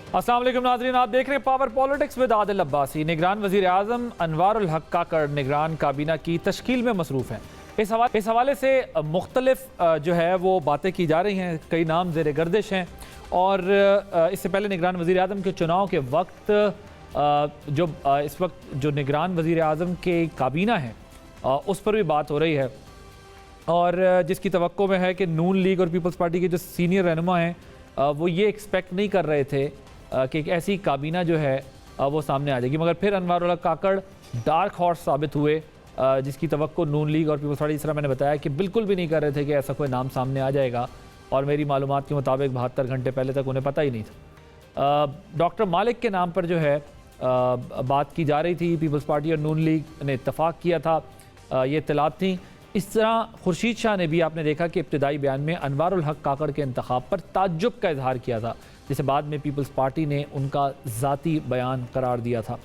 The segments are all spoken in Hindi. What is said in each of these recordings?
अस्सलाम वालेकुम नाज़रीन, आप देख रहे हैं power politics with Adil Abbasi. निगरान वज़ीर आज़म अनवारुल हक काकड़ निगरान काबीना की तश्कील में मसरूफ़ हैं। इस हवाले से मुख्तलिफ जो है वो बातें की जा रही हैं, कई नाम ज़ेर गर्दिश हैं। और इससे पहले निगरान वज़ीर आज़म के चुनाव के वक्त इस वक्त जो निगरान वज़ीर आज़म के काबीना है उस पर भी बात हो रही है, और जिसकी तवक्को में है कि नून लीग और पीपल्स पार्टी के जो सीनियर रहनुमा हैं वो ये एक्सपेक्ट नहीं कर रहे थे कि एक ऐसी काबीना जो है वो सामने आ जाएगी, मगर फिर अनवारुल हक काकड़ डार्क हॉर्स साबित हुए, जिसकी तवक्को नून लीग और पीपल्स पार्टी, जिस तरह मैंने बताया, कि बिल्कुल भी नहीं कर रहे थे कि ऐसा कोई नाम सामने आ जाएगा। और मेरी मालूमात के मुताबिक 72 घंटे पहले तक उन्हें पता ही नहीं था। डॉक्टर मालिक के नाम पर जो है बात की जा रही थी, पीपल्स पार्टी और नून लीग ने इत्तफाक किया था, ये इत्तलात थी। इस तरह खुर्शीद शाह ने भी, आपने देखा कि इब्तिदाई बयान में अनवारुल हक काकड़ के इंतखाब पर ताज्जुब का इजहार किया था, जिसे बाद में पीपल्स पार्टी ने उनका ज़ाती बयान करार दिया था।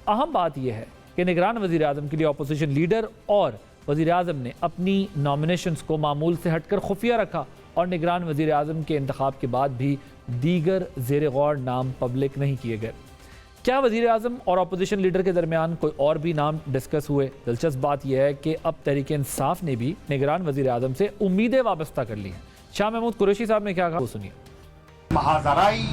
अहम बात यह है कि निगरान वज़ीर आज़म के लिए अपोजिशन लीडर और वज़ीर आज़म ने अपनी नॉमिनेशंस को मामूल से हटकर खुफिया रखा, और निगरान वज़ीर आज़म के इंतखाब के बाद भी दीगर ज़ेर गौर नाम पब्लिक नहीं किए गए। क्या वज़ीर आज़म और अपोजिशन लीडर के दरमियान कोई और भी नाम डिस्कस हुए? दिलचस्प बात यह है कि अब तहरीक इंसाफ ने भी निगरान वज़ीर आज़म से उम्मीदें वाबस्ता कर ली हैं। शाह महमूद कुरैशी साहब ने क्या कहा, वो सुनिए। महाजराई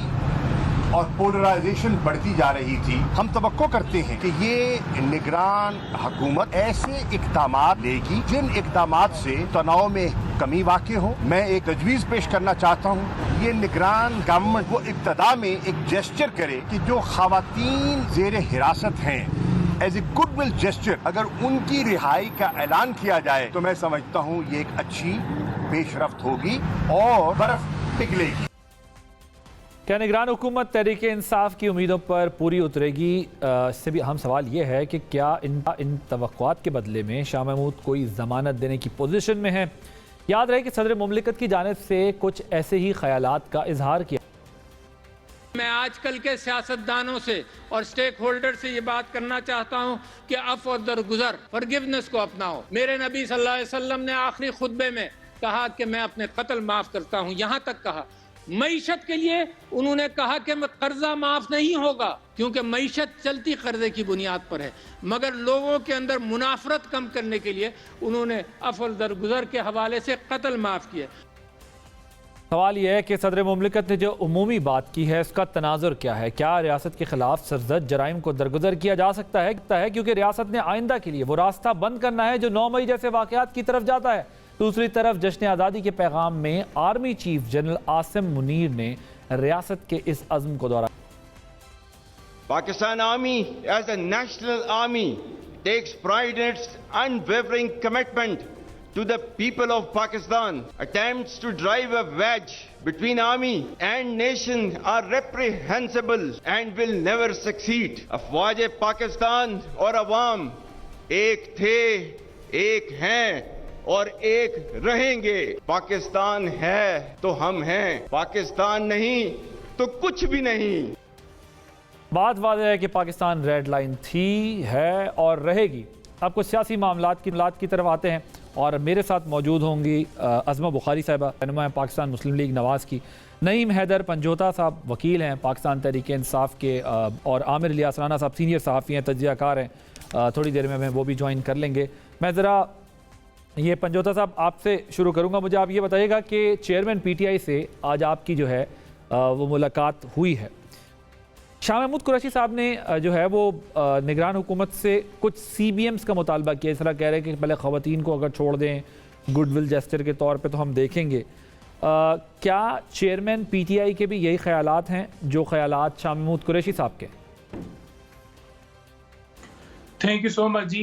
और पोलराइजेशन बढ़ती जा रही थी। हम तवक्को करते हैं कि ये निगरान हुकूमत ऐसे इक़दामात लेगी जिन इक़दामात से तनाव में कमी वाक़ई हो। मैं एक तजवीज़ पेश करना चाहता हूँ, ये निगरान गवर्नमेंट वो इब्तदा में एक जेस्चर करे कि जो ख़वातीन ज़ेर हिरासत हैं, एज ए गुडविल जेस्चर अगर उनकी रिहाई का ऐलान किया जाए तो मैं समझता हूँ ये एक अच्छी पेशरफ्त होगी और बर्फ पिघलेगी। क्या निगरान हुकूमत तहरीक इंसाफ की उम्मीदों पर पूरी उतरेगी? इससे भी अहम सवाल ये है कि क्या इन तवक्कुआत के बदले में शाह महमूद कोई ज़मानत देने की पोजीशन में है? याद रहे कि सदर मुमलिकत की जानिब से कुछ ऐसे ही ख्यालात का इजहार किया। मैं आजकल के सियासतदानों से और स्टेक होल्डर से ये बात करना चाहता हूँ कि अफ़ और दरगुजर, फॉरगिवनेस को अपनाओ। मेरे नबी सल्लल्लाहु अलैहि वसल्लम ने आखिरी खुतबे में कहा कि मैं अपने कत्ल माफ़ करता हूँ। यहाँ तक कहा मईशत के लिए उन्होंने कहा कि मैं कर्जा माफ नहीं होगा, क्योंकि मईशत चलती कर्जे की बुनियाद पर है, मगर लोगों के अंदर मुनाफरत कम करने के लिए उन्होंने अफल दरगुजर के हवाले से कत्ल माफ किया। सवाल यह है कि सदर मुमलिकत ने जो उमूमी बात की है उसका तनाजुर क्या है? क्या रियासत के खिलाफ सरजद जराइम को दरगुजर किया जा सकता है? क्योंकि रियासत ने आइंदा के लिए वो रास्ता बंद करना है जो 9 मई जैसे वाक़यात की तरफ जाता है। दूसरी तरफ जश्न आज़ादी के पैगाम में army chief general Asim Munir ने रियासत के इस अज़्म को दोहराया। Pakistan army as a national army takes pride in its unwavering commitment to the people of Pakistan. Attempts to drive a wedge between army and nation are reprehensible and will never succeed. अफवाज पाकिस्तान और अवाम एक थे, एक हैं और एक रहेंगे। पाकिस्तान है तो हम हैं, पाकिस्तान नहीं तो कुछ भी नहीं। बात वाज़ेह है कि पाकिस्तान रेड लाइन थी, है और रहेगी। अब कुछ सियासी मामलात की तरफ आते हैं, और मेरे साथ मौजूद होंगी अज़मा बुखारी साहिबा, रहनुमा हैं पाकिस्तान मुस्लिम लीग नवाज़ की, नईम हैदर पंजोता साहब वकील हैं पाकिस्तान तहरीक इंसाफ के, और आमिर इलियास राना साहब सीनियर सहाफ़ी हैं, तज्ज़ियाकार हैं। थोड़ी देर में वो भी ज्वाइन कर लेंगे। मैं ज़रा ये पंजोता साहब आपसे शुरू करूँगा। मुझे आप ये बताइएगा कि चेयरमैन PTI से आज आपकी जो है वो मुलाकात हुई है। शाह महमूद कुरैशी साहब ने जो है वो निगरान हुकूमत से कुछ CBMs का मुतालबा किया। इस तरह कह रहे हैं कि पहले ख़वातीन को अगर छोड़ दें गुडविल जेस्चर के तौर पे तो हम देखेंगे। क्या चेयरमैन PTI के भी यही ख्यालात हैं जो ख्यालात शाह महमूद कुरैशी साहब के? थैंक यू सो मच जी।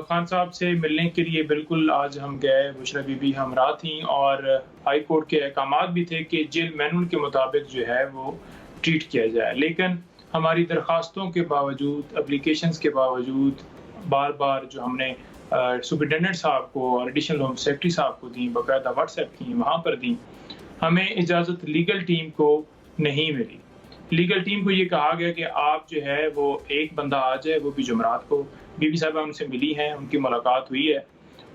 खान साहब से मिलने के लिए बिल्कुल आज हम गए, बुशरा बीबी हमरा थी, और हाई कोर्ट के अहकामात भी थे कि जेल मैनुअल के मुताबिक जो है वो ट्रीट किया जाए। लेकिन हमारी दरख्वास्तों के बावजूद, एप्लीकेशंस के बावजूद, बार बार जो हमने सुपरिटेंडेंट साहब को और एडिशनल होम सेक्रेटरी साहब को दी, बाकायदा व्हाट्सएप की, वहाँ पर दी, हमें इजाज़त लीगल टीम को नहीं मिली। लीगल टीम को ये कहा गया कि आप जो है वो एक बंदा आ जाए, वो भी जुमरात को। बीबी साहबा उनसे मिली हैं, उनकी मुलाकात हुई है,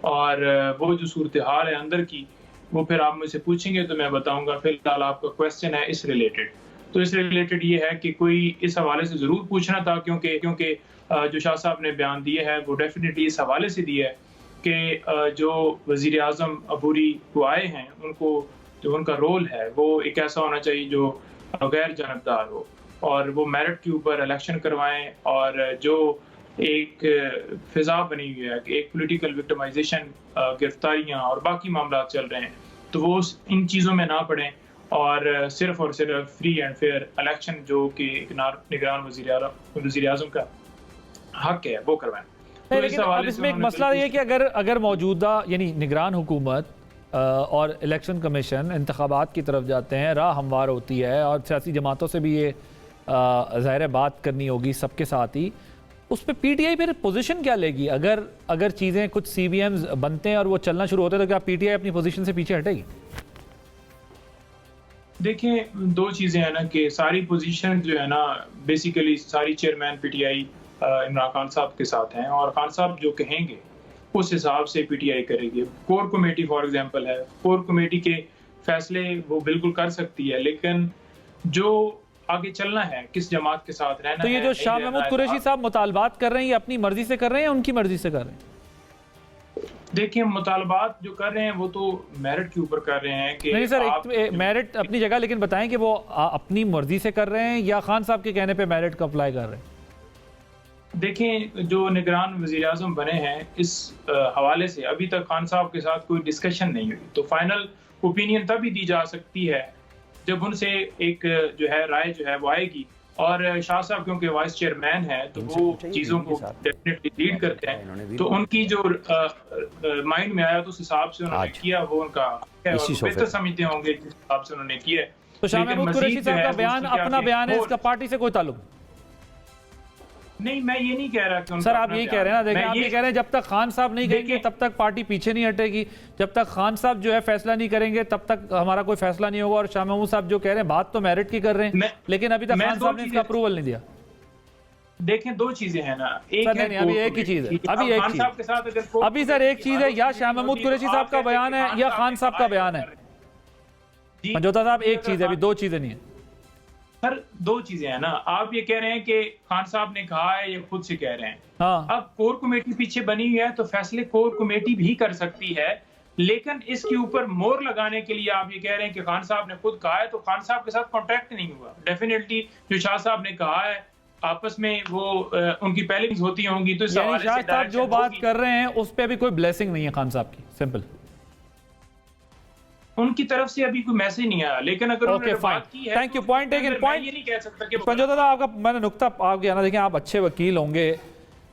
और वो जो सूरत हाल है अंदर की वो फिर आप मुझसे पूछेंगे तो मैं बताऊँगा। फिलहाल आपका क्वेश्चन है इस रिलेटेड, तो इससे रिलेटेड ये है कि कोई इस हवाले से ज़रूर पूछना था, क्योंकि जो शाह साहब ने बयान दिया है वो डेफिनेटली इस हवाले से दिया है कि जो वज़ीर आज़म अबूरी को आए हैं उनको जो उनका रोल है वो एक ऐसा होना चाहिए जो गैर जानबदार हो और वो मेरिट के ऊपर इलेक्शन करवाएं, और जो एक फिजा बनी हुई है कि एक पॉलिटिकल विक्टिमाइजेशन, गिरफ्तारियां और बाकी मामला चल रहे हैं, तो वो इन चीज़ों में ना पड़ें और सिर्फ फ्री एंड फेयर इलेक्शन जो कि निगरान वज़ीर आज़म का हक है वो करवाएं। तो लेकिन अब इसमें एक मसला ये है कि अगर मौजूदा यानी निगरान हुकूमत और इलेक्शन कमीशन इंतखाबात की तरफ जाते हैं, राह हमवार होती है और सियासी जमातों से भी ये ज़ाहिर बात करनी होगी सबके साथ ही, उस पर पीटीआई फिर पोजीशन क्या लेगी? अगर चीज़ें कुछ सीबीएम्स बनते हैं और वो चलना शुरू होते हैं तो क्या पीटीआई अपनी पोजीशन से पीछे हटेगी? देखिए, दो चीज़ें हैं ना कि सारी पोजीशन जो है ना बेसिकली सारी चेयरमैन पीटीआई इमरान खान साहब के साथ हैं और खान साहब जो कहेंगे उस हिसाब से पीटीआई करेगी। कोर कमेटी फॉर एग्जांपल है, कोर कमेटी के फैसले वो बिल्कुल कर सकती है, लेकिन जो आगे चलना है किस जमात के साथ रहना है। तो ये जो शाह महमूद कुरैशी साहब मुतालबात कर रहे हैं ये अपनी मर्जी से कर रहे हैं या उनकी मर्जी से कर रहे हैं? देखिए, मुतालबात जो कर रहे हैं वो तो मेरिट के ऊपर कर रहे हैं कि नहीं सर, मेरिट अपनी जगह, लेकिन बताएं कि वो अपनी मर्जी से कर रहे हैं या खान साहब के कहने पे मेरिट को अप्लाई कर रहे हैं? देखें, जो निगरान वज़ीर आज़म बने हैं इस हवाले से अभी तक खान साहब के साथ कोई डिस्कशन नहीं हुई, तो फाइनल ओपिनियन तभी दी जा सकती है जब उनसे एक जो है राय जो है वो आएगी। और शाह साहब क्योंकि वाइस चेयरमैन है तो वो चीज़ों को डेफिनेटली लीड करते हैं, तो उनकी जो माइंड में आया तो उस हिसाब से उन्होंने किया, वो उनका बेहतर समझते होंगे जिस हिसाब से उन्होंने किया। तो शाह महमूद कुरैशी साहब का बयान अपना बयान है, इसका पार्टी से कोई ताल्लुक नहीं। मैं ये नहीं कह रहा कि सर आप यही कह रहे हैं ना, देखिए आप ये कह रहे हैं जब तक खान साहब नहीं कहेंगे तब तक पार्टी पीछे नहीं हटेगी, जब तक खान साहब जो है फैसला नहीं करेंगे तब तक हमारा कोई फैसला नहीं होगा। और शाह महमूद साहब जो कह रहे हैं बात तो मेरिट की कर रहे हैं, लेकिन अभी तक खान साहब ने इसका अप्रूवल नहीं दिया। देखें, दो चीजें हैं ना, एक सर नहीं, अभी एक ही चीज है, अभी एक चीज, अभी सर एक चीज है, या शाह महमूद कुरैशी साहब का बयान है या खान साहब का बयान है। मंजोता साहब एक चीज है, अभी दो चीजें नहीं है सर, दो चीजें हैं ना। आप ये कह रहे हैं कि खान साहब ने कहा है, ये खुद से कह रहे हैं। हाँ। अब कोर कमेटी पीछे बनी हुई है तो फैसले कोर कमेटी भी कर सकती है, लेकिन इसके ऊपर मोहर लगाने के लिए आप ये कह रहे हैं कि खान साहब ने खुद कहा है, तो खान साहब के साथ कॉन्ट्रैक्ट नहीं हुआ। डेफिनेटली जो शाह साहब ने कहा है आपस में वो उनकी पहले होती होंगी, तो शाह साहब जो बात कर रहे हैं उस पर अभी कोई ब्लेसिंग नहीं है खान साहब की, सिंपल। उनकी तरफ से अभी कोई मैसेज नहीं आया, लेकिन अगर उन्होंने बात की है, thank you, point taken, point ये नहीं कह सकता कि पंजोता साहब आपका मैंने नुक्ता आ गया ना। देखें, आप अच्छे वकील होंगे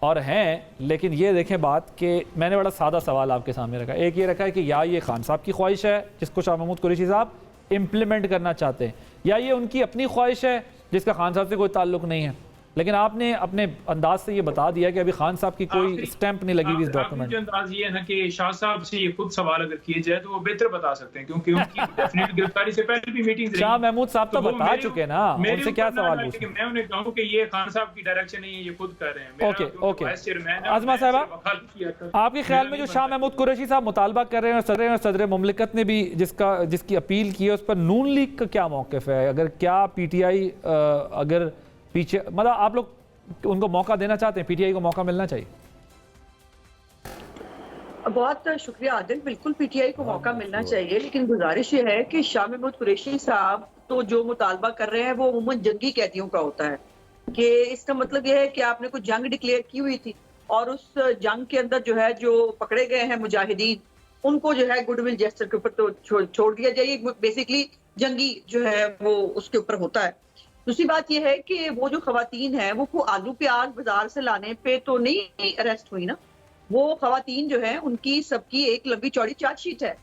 और हैं, लेकिन ये देखें बात कि मैंने बड़ा सादा सवाल आपके सामने रखा। एक ये रखा है कि या ये खान साहब की ख्वाहिश है जिसको शाह महमूद कुरैशी साहब इम्प्लीमेंट करना चाहते हैं, या ये उनकी अपनी ख्वाहिश है जिसका खान साहब से कोई ताल्लुक नहीं है। लेकिन आपने अपने अंदाज से ये बता दिया कि अभी खान साहब की कोई स्टैंप नहीं लगी हुई इस डॉक्यूमेंट में। अंदाज ये है ना कि शाह साहब से ये खुद सवाल अगर किए जाए तो वो बेहतर बता सकते हैं, क्योंकि उनकी डेफिनेट गिरफ्तारी से पहले भी मीटिंग शाह महमूद साहब तो बता चुके ना, उनसे क्या सवाल पूछे? मैं उन्हें कहूं कि ये खान साहब की डायरेक्शन नहीं है, ये खुद कर रहे हैं। ओके ओके, आजमा साहब आपके ख्याल में जो शाह महमूद कुरैशी साहब मुतालबा कर रहे हैं और सदर मुमलिकत ने भी जिसकी अपील की है उस पर नून लीग का क्या मौक़िफ़ है? अगर क्या पीटीआई अगर पीछे, मतलब आप लोग उनको मौका देना चाहते हैं, पीटीआई को मौका मिलना चाहिए? बहुत शुक्रिया आदिल, बिल्कुल पीटीआई को मौका मिलना चाहिए, लेकिन गुजारिश ये है कि शाह महमूद कुरैशी साहब तो जो मुतालबा कर रहे हैं वो अमूमन जंगी कैदियों का होता है, कि इसका मतलब ये है कि आपने कुछ जंग डिक्लेयर की हुई थी और उस जंग के अंदर जो है जो पकड़े गए हैं मुजाहिदीन, उनको जो है गुडविल जेस्चर के ऊपर तो छोड़ दिया जाए। बेसिकली जंगी जो है वो उसके ऊपर होता है। दूसरी बात यह है कि वो जो खवातीन है वो आलू प्याज बाजार से लाने पे तो नहीं अरेस्ट हुई ना, वो खवातीन जो है उनकी सबकी एक लंबी चौड़ी चार्जशीट है।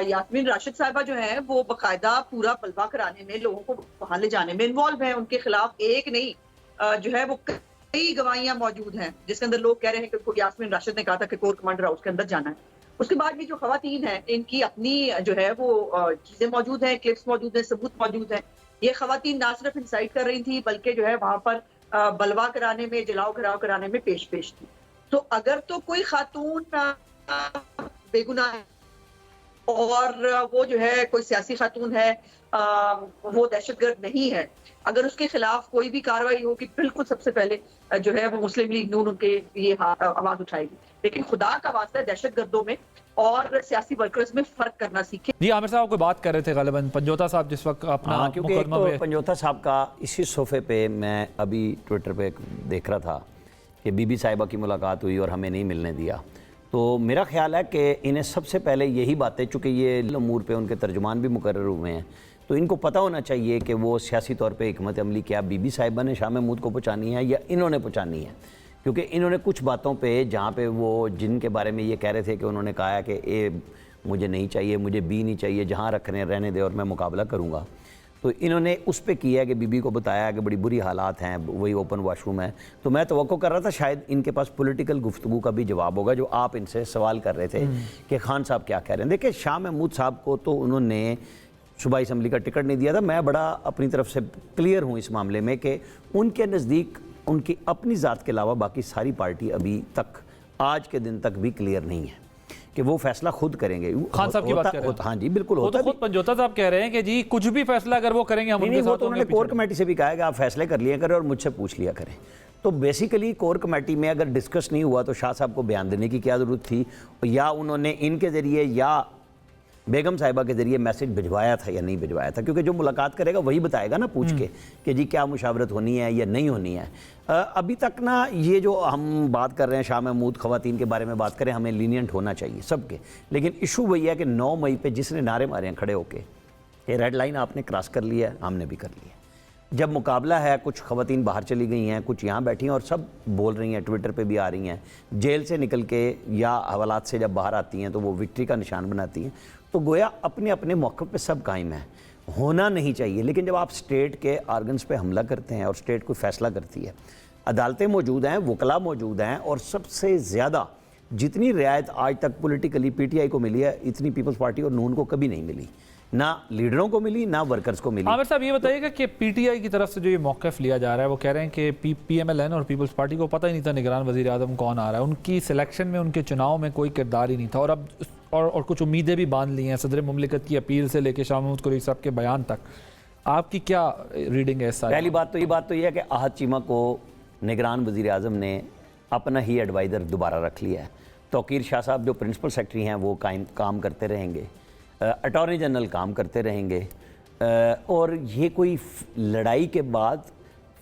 यास्मीन राशिद साहिबा जो है वो बाकायदा पूरा बलवा कराने में, लोगों को वहां ले जाने में इन्वॉल्व है। उनके खिलाफ एक नहीं जो है वो कई गवाहियां मौजूद हैं जिसके अंदर लोग कह रहे हैं कि यास्मीन राशिद ने कहा था कि कोर कमांडर हाउस के अंदर जाना है। उसके बाद भी जो खवातीन है इनकी अपनी जो है वो चीजें मौजूद हैं, क्लिप्स मौजूद हैं, सबूत मौजूद हैं। ये खवातीन ना सिर्फ इंसाइट कर रही थी बल्कि जो है वहां पर बलवा कराने में, जलाओ घराव कराने में पेश थी। तो अगर तो कोई खातून बेगुनाह और वो जो है कोई सियासी खातून है, वो दहशतगर्द नहीं है, अगर उसके खिलाफ कोई भी कार्रवाई होगी बिल्कुल सबसे पहले जो है वो मुस्लिम लीग नून उनके लिए आवाज उठाएगी। लेकिन खुदा का वास्ता है दहशतगर्दों में और सियासी वर्कर्स में फर्क करना सीखे। जी आमिर साहब कोई बात कर रहे थे गालिबन पंजोता साहब जिस वक्त अपना क्योंकि एक तो पंजोता साहब का इसी सोफे पे मैं अभी ट्विटर पे देख रहा था कि बीबी साहिबा की मुलाकात हुई और हमें नहीं मिलने दिया। तो मेरा ख्याल है कि इन्हें सबसे पहले यही बातें, चूँकि ये अमूर पे उनके तर्जुमान भी मुकर्रर हुए हैं, तो इनको पता होना चाहिए कि वो सियासी तौर पे हिकमत अमली क्या बीबी साहिबा ने शाह महमूद को पहुँचानी है या इन्होंने पहुँचानी है। क्योंकि इन्होंने कुछ बातों पे जहाँ पे वो जिनके बारे में ये कह रहे थे कि उन्होंने कहा है कि ए मुझे नहीं चाहिए, मुझे बी नहीं चाहिए, जहाँ रख रहे हैं रहने दे और मैं मुकाबला करूँगा, तो इन्होंने उस पे किया है कि बीबी को बताया कि बड़ी बुरी हालात हैं, वही ओपन वॉशरूम है। तो मैं तवक्को कर रहा था शायद इनके पास पॉलिटिकल गुफ्तगू का भी जवाब होगा, जो आप इनसे सवाल कर रहे थे कि खान साहब क्या कह रहे हैं। देखिए शाह महमूद साहब को तो उन्होंने सूबाई असम्बली का टिकट नहीं दिया था। मैं बड़ा अपनी तरफ से क्लियर हूँ इस मामले में कि उनके नज़दीक उनकी अपनी ज़ात के अलावा बाकी सारी पार्टी अभी तक आज के दिन तक भी क्लियर नहीं है कि वो फैसला खुद करेंगे। खान साहब की बात कर रहे हैं। हाँ जी बिल्कुल होता है। खुद पंजोता साहब कह रहे हैं कि जी कुछ भी फैसला अगर वो करेंगे हम उनके साथ। वो तो उन्होंने कोर कमेटी से भी कहा है कि आप फैसले कर लिया करें और मुझसे पूछ लिया करें। तो बेसिकली कोर कमेटी में अगर डिस्कस नहीं हुआ तो शाह साहब को बयान देने की क्या ज़रूरत थी, या उन्होंने इनके ज़रिए या बेगम साहिबा के ज़रिए मैसेज भिजवाया था या नहीं भिजवाया था, क्योंकि जो मुलाकात करेगा वही बताएगा ना पूछ के कि जी क्या मुशावरत होनी है या नहीं होनी है। अभी तक ना ये जो हम बात कर रहे हैं शाह महमूद ख़वातीन के बारे में बात करें, हमें लीनियंट होना चाहिए सबके, लेकिन इशू वही है कि 9 मई पे जिसने नारे मारे हैं खड़े होके ये रेड लाइन आपने क्रॉस कर लिया है, हमने भी कर लिया। जब मुकाबला है, कुछ ख़वातीन बाहर चली गई हैं, कुछ यहाँ बैठी हैं और सब बोल रही हैं, ट्विटर पे भी आ रही हैं, जेल से निकल के या हवालात से जब बाहर आती हैं तो वो विक्ट्री का निशान बनाती हैं। तो गोया अपने अपने मौक़िफ़ पे सब कायम है, होना नहीं चाहिए। लेकिन जब आप स्टेट के आर्गन्स पे हमला करते हैं और स्टेट कोई फ़ैसला करती है, अदालतें मौजूद हैं, वकला मौजूद हैं, और सबसे ज़्यादा जितनी रियायत आज तक पॉलिटिकली पीटीआई को मिली है इतनी पीपल्स पार्टी और नून को कभी नहीं मिली, ना लीडरों को मिली ना वर्कर्स को मिली। आमिर साहब ये बताइएगा कि पीटीआई की तरफ से जो ये मौक़िफ़ लिया जा रहा है, वो कह रहे हैं कि पीएमएलएन और पीपल्स पार्टी को पता ही नहीं था निगरान वज़ीर आज़म कौन आ रहा है, उनकी सिलेक्शन में, उनके चुनाव में कोई किरदार ही नहीं था, और अब और कुछ उम्मीदें भी बांध ली हैं सदर मुमलिकत की अपील से लेकर शाह महमूद कुरैशी साहब के बयान तक। आपकी क्या रीडिंग है इस सारी? पहली बात तो ये है कि आहद चीमा को निगरान वज़ीर आज़म ने अपना ही एडवाइज़र दोबारा रख लिया है। तौकीर शाह साहब जो प्रिंसिपल सेक्रेटरी हैं वो काम करते रहेंगे, अटॉर्नी जनरल काम करते रहेंगे, और ये कोई लड़ाई के बाद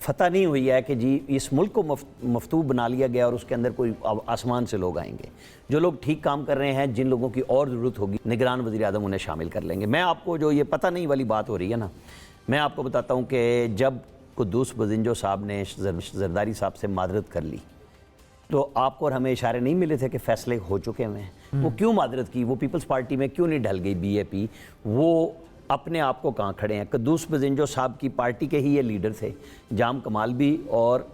फतह नहीं हुई है कि जी इस मुल्क को मफतूह बना लिया गया और उसके अंदर कोई आसमान से लोग आएंगे। जो लोग ठीक काम कर रहे हैं, जिन लोगों की और ज़रूरत होगी निगरान वज़ीर आज़म उन्हें शामिल कर लेंगे। मैं आपको जो ये पता नहीं वाली बात हो रही है ना, मैं आपको बताता हूँ कि जब कुद्दूस बजिंजो साहब ने जरदारी साहब से मादरत कर ली तो आपको और हमें इशारे नहीं मिले थे कि फ़ैसले हो चुके हैं। वो क्यों मादरत की, वो पीपल्स पार्टी में क्यों नहीं ढल गई बीएपी, वो अपने आप को कहाँ खड़े हैं। कुद्दूस बजिंजो साहब की पार्टी के ही ये लीडर थे, जाम कमाल भी और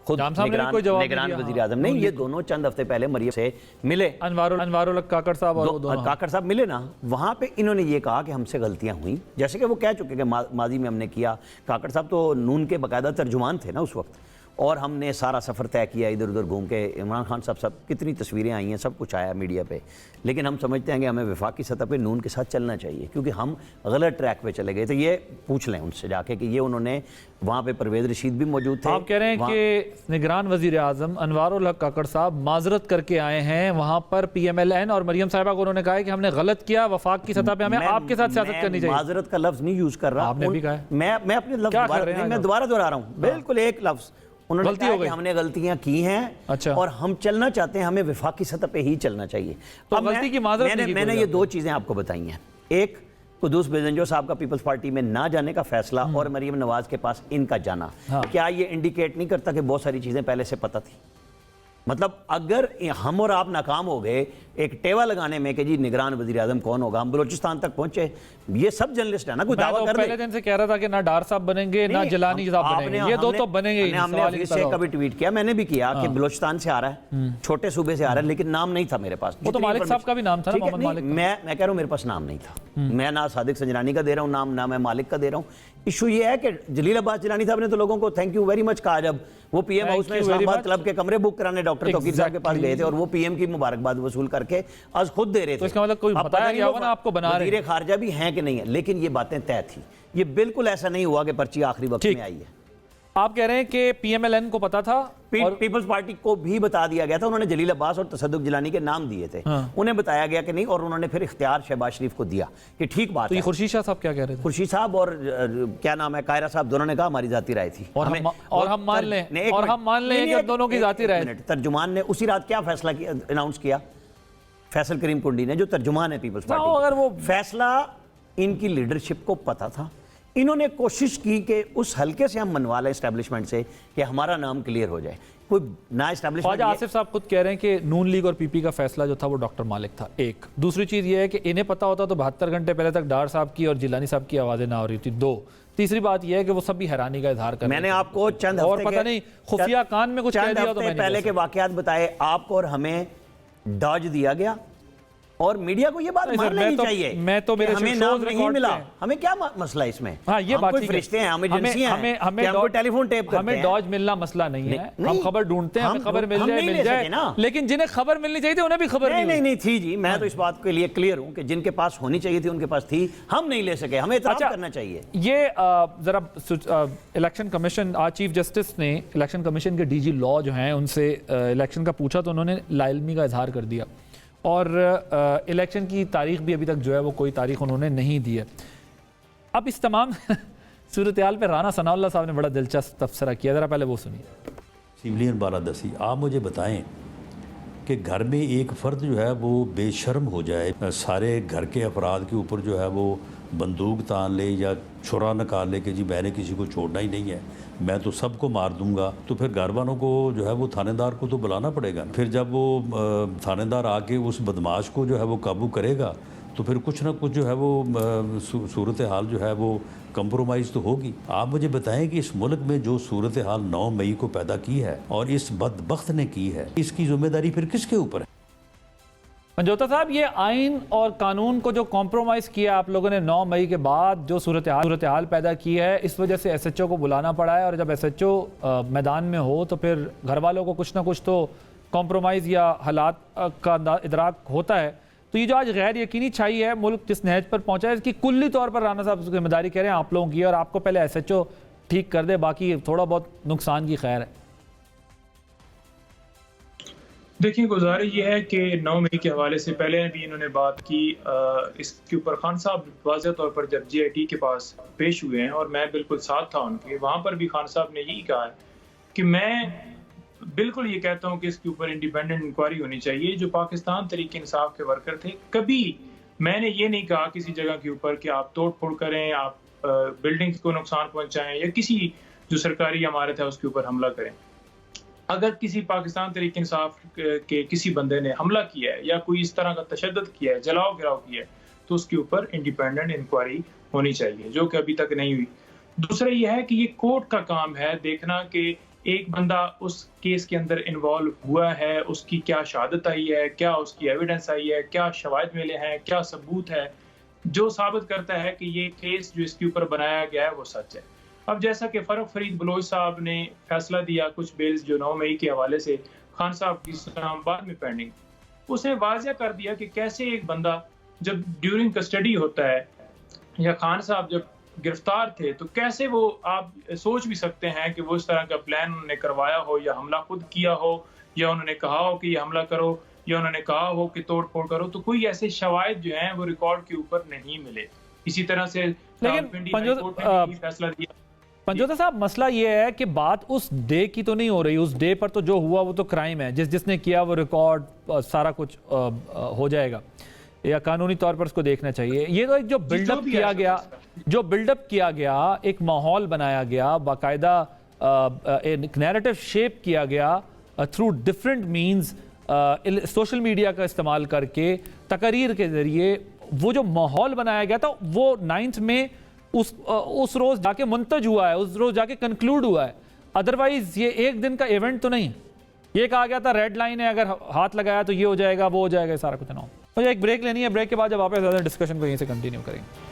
खुद निगरान वज़ीर आज़म नहीं, ये दोनों चंद हफ्ते पहले मरियम से मिले, अनवारुल काकड़ साहब और काकड़ साहब मिले ना, वहाँ पे इन्होंने ये कहा कि हमसे गलतियाँ हुई, जैसे कि वो कह चुके कि माजी में हमने किया। काकड़ साहब तो नून के बाकायदा तर्जुमान थे ना उस वक्त, और हमने सारा सफ़र तय किया इधर उधर घूम के। इमरान खान साहब सब कितनी तस्वीरें आई हैं, सब कुछ आया मीडिया पे, लेकिन हम समझते हैं कि हमें वफाकी सतह पे नून के साथ चलना चाहिए क्योंकि हम गलत ट्रैक पे चले गए। तो ये पूछ लें उनसे जाके कि ये उन्होंने वहाँ पे परवेज़ रशीद भी मौजूद थे। आप कह रहे हैं कि निगरान वज़ीर आज़म अनवारुल हक काकड़ साहब माजरत करके आए हैं वहाँ पर पीएमएलएन और मरियम साहिबा को उन्होंने कहा है कि हमने गलत किया, वफाक की सतह पे हमें आपके साथ सियासत करनी चाहिए। माजरत का लफ्ज़ नहीं यूज़ कर रहा, आपने भी कहा है। मैं अपने लफ्ज़ मैं दोबारा दोहरा रहा हूँ, बिल्कुल एक लफ्ज़ उन्होंने कहा कि हमने गलतियां की हैं। अच्छा। और हम चलना चाहते हैं, हमें वफाकी सतह पे ही चलना चाहिए। तो गलती की माजरत मैंने ये दो चीज़ें आपको बताई हैं, एक कुद्दूस बजिंजो साहब का पीपल्स पार्टी में ना जाने का फैसला और मरियम नवाज के पास इनका जाना। हाँ। क्या ये इंडिकेट नहीं करता कि बहुत सारी चीज़ें पहले से पता थी? मतलब अगर हम और आप नाकाम हो गए एक टेवा लगाने में कि जी निगरान वज़ीर आज़म कौन होगा, हम बलोचिस्तान तक पहुंचे, ये सब जर्नलिस्ट है ना, कोई दावा कर पहले दिन से कह रहा था कि ना डार साहब बनेंगे ना जलानी साहब बनेंगे, ये दो तो बनेंगे। हमने ऑफिस से कभी ट्वीट किया, मैंने भी किया कि बलोचिस्तान से आ रहा है, छोटे सूबे से आ रहा है, लेकिन नाम नहीं था मेरे पास। वो तो मालिक साहब का भी नाम था, मोहम्मद मालिक। मैं कह रहा हूँ मेरे पास नाम नहीं था, मैं ना सादिक संजरानी का दे रहा हूँ नाम, ना मैं मालिक का दे रहा हूँ। इशू ये है कि जलील अब्बास जिलानी साहब ने तो लोगों को थैंक यू वेरी मच कहा जब वो पीएम हाउस में इस्लामाबाद क्लब के कमरे बुक कराने डॉक्टर तौकीर साहब के पास गए थे और वो पीएम की मुबारकबाद वसूल करके आज खुद दे रहे थे। तो इसका मतलब कोई अब बताया पता नहीं गया वो होगा ना आपको बना रहे वज़ीर खारजा भी हैं कि नहीं है, लेकिन ये बातें तय थी। ये बिल्कुल ऐसा नहीं हुआ कि पर्ची आखिरी वक्त में आई है। आप कह रहे हैं कि पीएमएलएन को पता था और पीपल्स पार्टी को भी बता दिया गया था, उन्होंने जलील अब्बास और तसद्दुक जिलानी के नाम दिए थे। उन्हें बताया गया कि नहीं, और उन्होंने फिर इख्तियार शहबाज शरीफ को दिया कि ठीक बात तो ये है। खुर्शीद शाह साहब क्या कह रहे थे? खुर्शीद साहब और क्या नाम है, कायरा साहब, दोनों ने कहा हमारी जाती राय थी और हम मान लें कि दोनों की जाती राय थी। तर्जुमान ने उसी रात क्या फैसला अनाउंस किया? फैसल करीम कुंडी ने, जो तर्जुमान है पीपल्स पार्टी, अगर वो फैसला इनकी लीडरशिप को पता था। इन्होंने कोशिश की कि उस हल्के से हम मनवा लें एस्टेब्लिशमेंट से कि हमारा नाम क्लियर हो जाए। कोई ना एस्टेब्लिशमेंट। ख्वाजा आसिफ साहब खुद कह रहे हैं कि नून लीग और पीपी का फैसला जो था वो डॉक्टर मालिक था। एक दूसरी चीज़ ये है कि इन्हें पता होता तो 72 घंटे पहले तक डार साहब की और जिलानी साहब की आवाज़ें ना हो रही थी। दो, तीसरी बात यह है कि वो सब भी हैरानी का इजहार कर रहे थे। मैंने आपको चंद और पता नहीं खुफिया कान में कुछ कह दिया तो मैंने पहले के वाकयात बताए आपको, और हमें डॉज दिया गया और मीडिया को ये बात मान लेनी चाहिए। मैं तो मेरे हमें नाम नहीं मिला, हमें क्या मसला इसमें? हाँ, ये बात कोई फरिश्ते हैं, हम एजेंसी हैं, हमको टेलीफोन टेप करते हैं। हमें डॉज मिलना मसला नहीं है, हम खबर ढूंढते हैं, हमें खबर मिल जाए ना। लेकिन जिन्हें खबर मिलनी चाहिए थी उन्हें भी खबर नहीं थी जी। मैं तो इस बात के लिए क्लियर हूं कि जिनके पास होनी चाहिए थी उनके पास थी, हम नहीं ले सके, हमें इत्तराम करना चाहिए। ये जरा इलेक्शन कमीशन, आज चीफ जस्टिस ने इलेक्शन कमीशन के डीजी लॉ जो हैं उनसे इलेक्शन का पूछा तो उन्होंने लाइल्मी का इजहार कर दिया और इलेक्शन की तारीख भी अभी तक जो है वो कोई तारीख उन्होंने नहीं दी है। अब इस तमाम सूरत हाल पर राना सनाउल्लाह साहब ने बड़ा दिलचस्प तबसरा किया, ज़रा पहले वो सुनिए। सिविलियन बालादस्ती, आप मुझे बताएं कि घर में एक फ़र्द जो है वो बेशर्म हो जाए, सारे घर के अफराद के ऊपर जो है वो बंदूक तान ले या छुरा निकाल ले कि जी मैंने किसी को छोड़ना ही नहीं है, मैं तो सबको मार दूंगा, तो फिर घर वालों को जो है वो थानेदार को तो बुलाना पड़ेगा। फिर जब वो थानेदार आके उस बदमाश को जो है वो काबू करेगा तो फिर कुछ ना कुछ जो है वो सूरत हाल जो है वो कंप्रोमाइज़ तो होगी। आप मुझे बताएं कि इस मुल्क में जो सूरत हाल 9 मई को पैदा की है और इस बदबख्त ने की है, इसकी जिम्मेदारी फिर किसके ऊपर है? मंजोता साहब, ये आइन और कानून को जो कॉम्प्रोमाइज़ किया आप लोगों ने 9 मई के बाद, जो सूरत हाल पैदा की है, इस वजह से SHO को बुलाना पड़ा है। और जब SHO मैदान में हो तो फिर घर वालों को कुछ ना कुछ तो कॉम्प्रोमाइज़ या हालात का इदराक होता है। तो ये जो आज गैर यकीनी छाई है, मुल्क जिस नहज पर पहुंचा है, इसकी कुल्ली तौर पर राना साहब जिम्मेदारी कह रहे हैं आप लोगों की, और आपको पहले SHO ठीक कर दे, बाकी थोड़ा बहुत नुकसान की खैर है। देखिए, गुजारिश ये है कि 9 मई के हवाले से पहले भी इन्होंने बात की, इसके ऊपर खान साहब वाज़ेह तौर पर जब GIT के पास पेश हुए हैं और मैं बिल्कुल साथ था उनके, वहाँ पर भी खान साहब ने यही कहा है कि मैं बिल्कुल ये कहता हूँ कि इसके ऊपर इंडिपेंडेंट इंक्वायरी होनी चाहिए। जो पाकिस्तान तहरीक इंसाफ के वर्कर थे, कभी मैंने ये नहीं कहा किसी जगह के ऊपर कि आप तोड़ फोड़ करें, आप बिल्डिंग्स को नुकसान पहुँचाएँ या किसी जो सरकारी इमारत है उसके ऊपर हमला करें। अगर किसी पाकिस्तान तहरीक इंसाफ के किसी बंदे ने हमला किया है या कोई इस तरह का तशद्दुद किया है, जलाओ गिराव किया है, तो उसके ऊपर इंडिपेंडेंट इंक्वायरी होनी चाहिए, जो कि अभी तक नहीं हुई। दूसरा यह है कि ये कोर्ट का काम है देखना कि एक बंदा उस केस के अंदर इन्वॉल्व हुआ है, उसकी क्या शहादत आई है, क्या उसकी एविडेंस आई है, क्या शवाहिद मिले हैं, क्या सबूत है जो साबित करता है कि ये केस जो इसके ऊपर बनाया गया है वो सच है। अब जैसा कि फरूख फरीद बलोच साहब ने फैसला दिया कुछ बेल्स जो 9 मई के हवाले से खान साहब की इस्लामाबाद में पेंडिंग, उसने वाज़ेह कर दिया कि कैसे एक बंदा जब ड्यूरिंग कस्टडी होता है या खान साहब जब गिरफ्तार थे तो कैसे वो, आप सोच भी सकते हैं कि वो इस तरह का प्लान उन्होंने करवाया हो या हमला खुद किया हो या उन्होंने कहा हो कि ये हमला करो या उन्होंने कहा हो कि तोड़ फोड़ करो, तो कोई ऐसे शवाहिद जो हैं वो रिकॉर्ड के ऊपर नहीं मिले। इसी तरह से फैसला दिया। पंजोता साहब, मसला ये है कि बात उस डे की तो नहीं हो रही, उस डे पर तो जो हुआ वो तो क्राइम है, जिसने किया वो रिकॉर्ड सारा कुछ हो जाएगा या कानूनी तौर पर उसको देखना चाहिए। ये तो एक जो बिल्डअप किया गया, एक माहौल बनाया गया, बाकायदा एक नैरेटिव शेप किया गया through different means, social media का इस्तेमाल करके, तकरीर के जरिए, वो जो माहौल बनाया गया था वो 9 में उस रोज जाके मुंतज हुआ है, उस रोज जाके कंक्लूड हुआ है। अदरवाइज ये एक दिन का इवेंट तो नहीं। ये कहा गया था रेड लाइन है, अगर हाथ लगाया तो ये हो जाएगा, वो हो जाएगा, सारा कुछ ना। मुझे एक ब्रेक लेनी है, ब्रेक के बाद जब वापस ज़्यादा डिस्कशन को यहीं से कंटिन्यू करेंगे।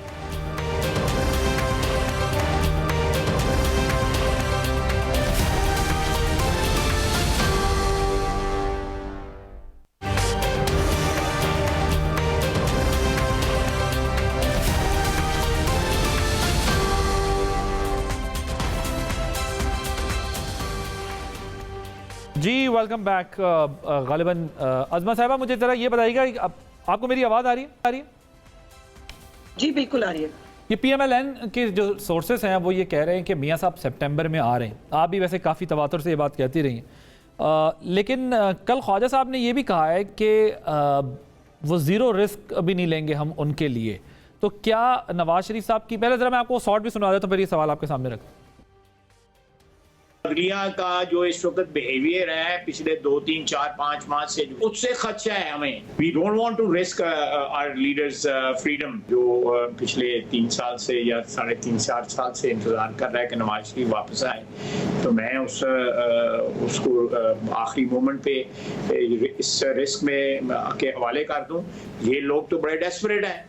जी वेलकम बैक। गालिबन अज़मा साहिबा, मुझे ज़रा ये बताइएगा कि आपको मेरी आवाज़ आ रही है? जी बिल्कुल आ रही है। ये PMLN के जो सोर्सेस हैं वो ये कह रहे हैं कि मियाँ साहब सितंबर में आ रहे हैं। आप भी वैसे काफ़ी तवातुर से ये बात कहती रही हैं, लेकिन कल ख्वाजा साहब ने ये भी कहा है कि वो ज़ीरो रिस्क अभी नहीं लेंगे हम उनके लिए। तो क्या नवाज शरीफ साहब की, पहले ज़रा मैं आपको शॉर्ट भी सुना देता हूँ, फिर ये सवाल आपके सामने रखता हूँ। दुनिया का जो इस वक्त बिहेवियर है पिछले 2, 3, 4, 5 माह से, उससे खदशा है हमें। We don't want to risk our leaders freedom, जो पिछले 3 साल से या 3.5-4 साल से इंतजार कर रहा है कि नवाज शरीफ वापस आए। तो मैं उसको आखिरी मोमेंट पे इस रिस्क में के हवाले कर दूं। ये लोग तो बड़े डेस्परेट हैं,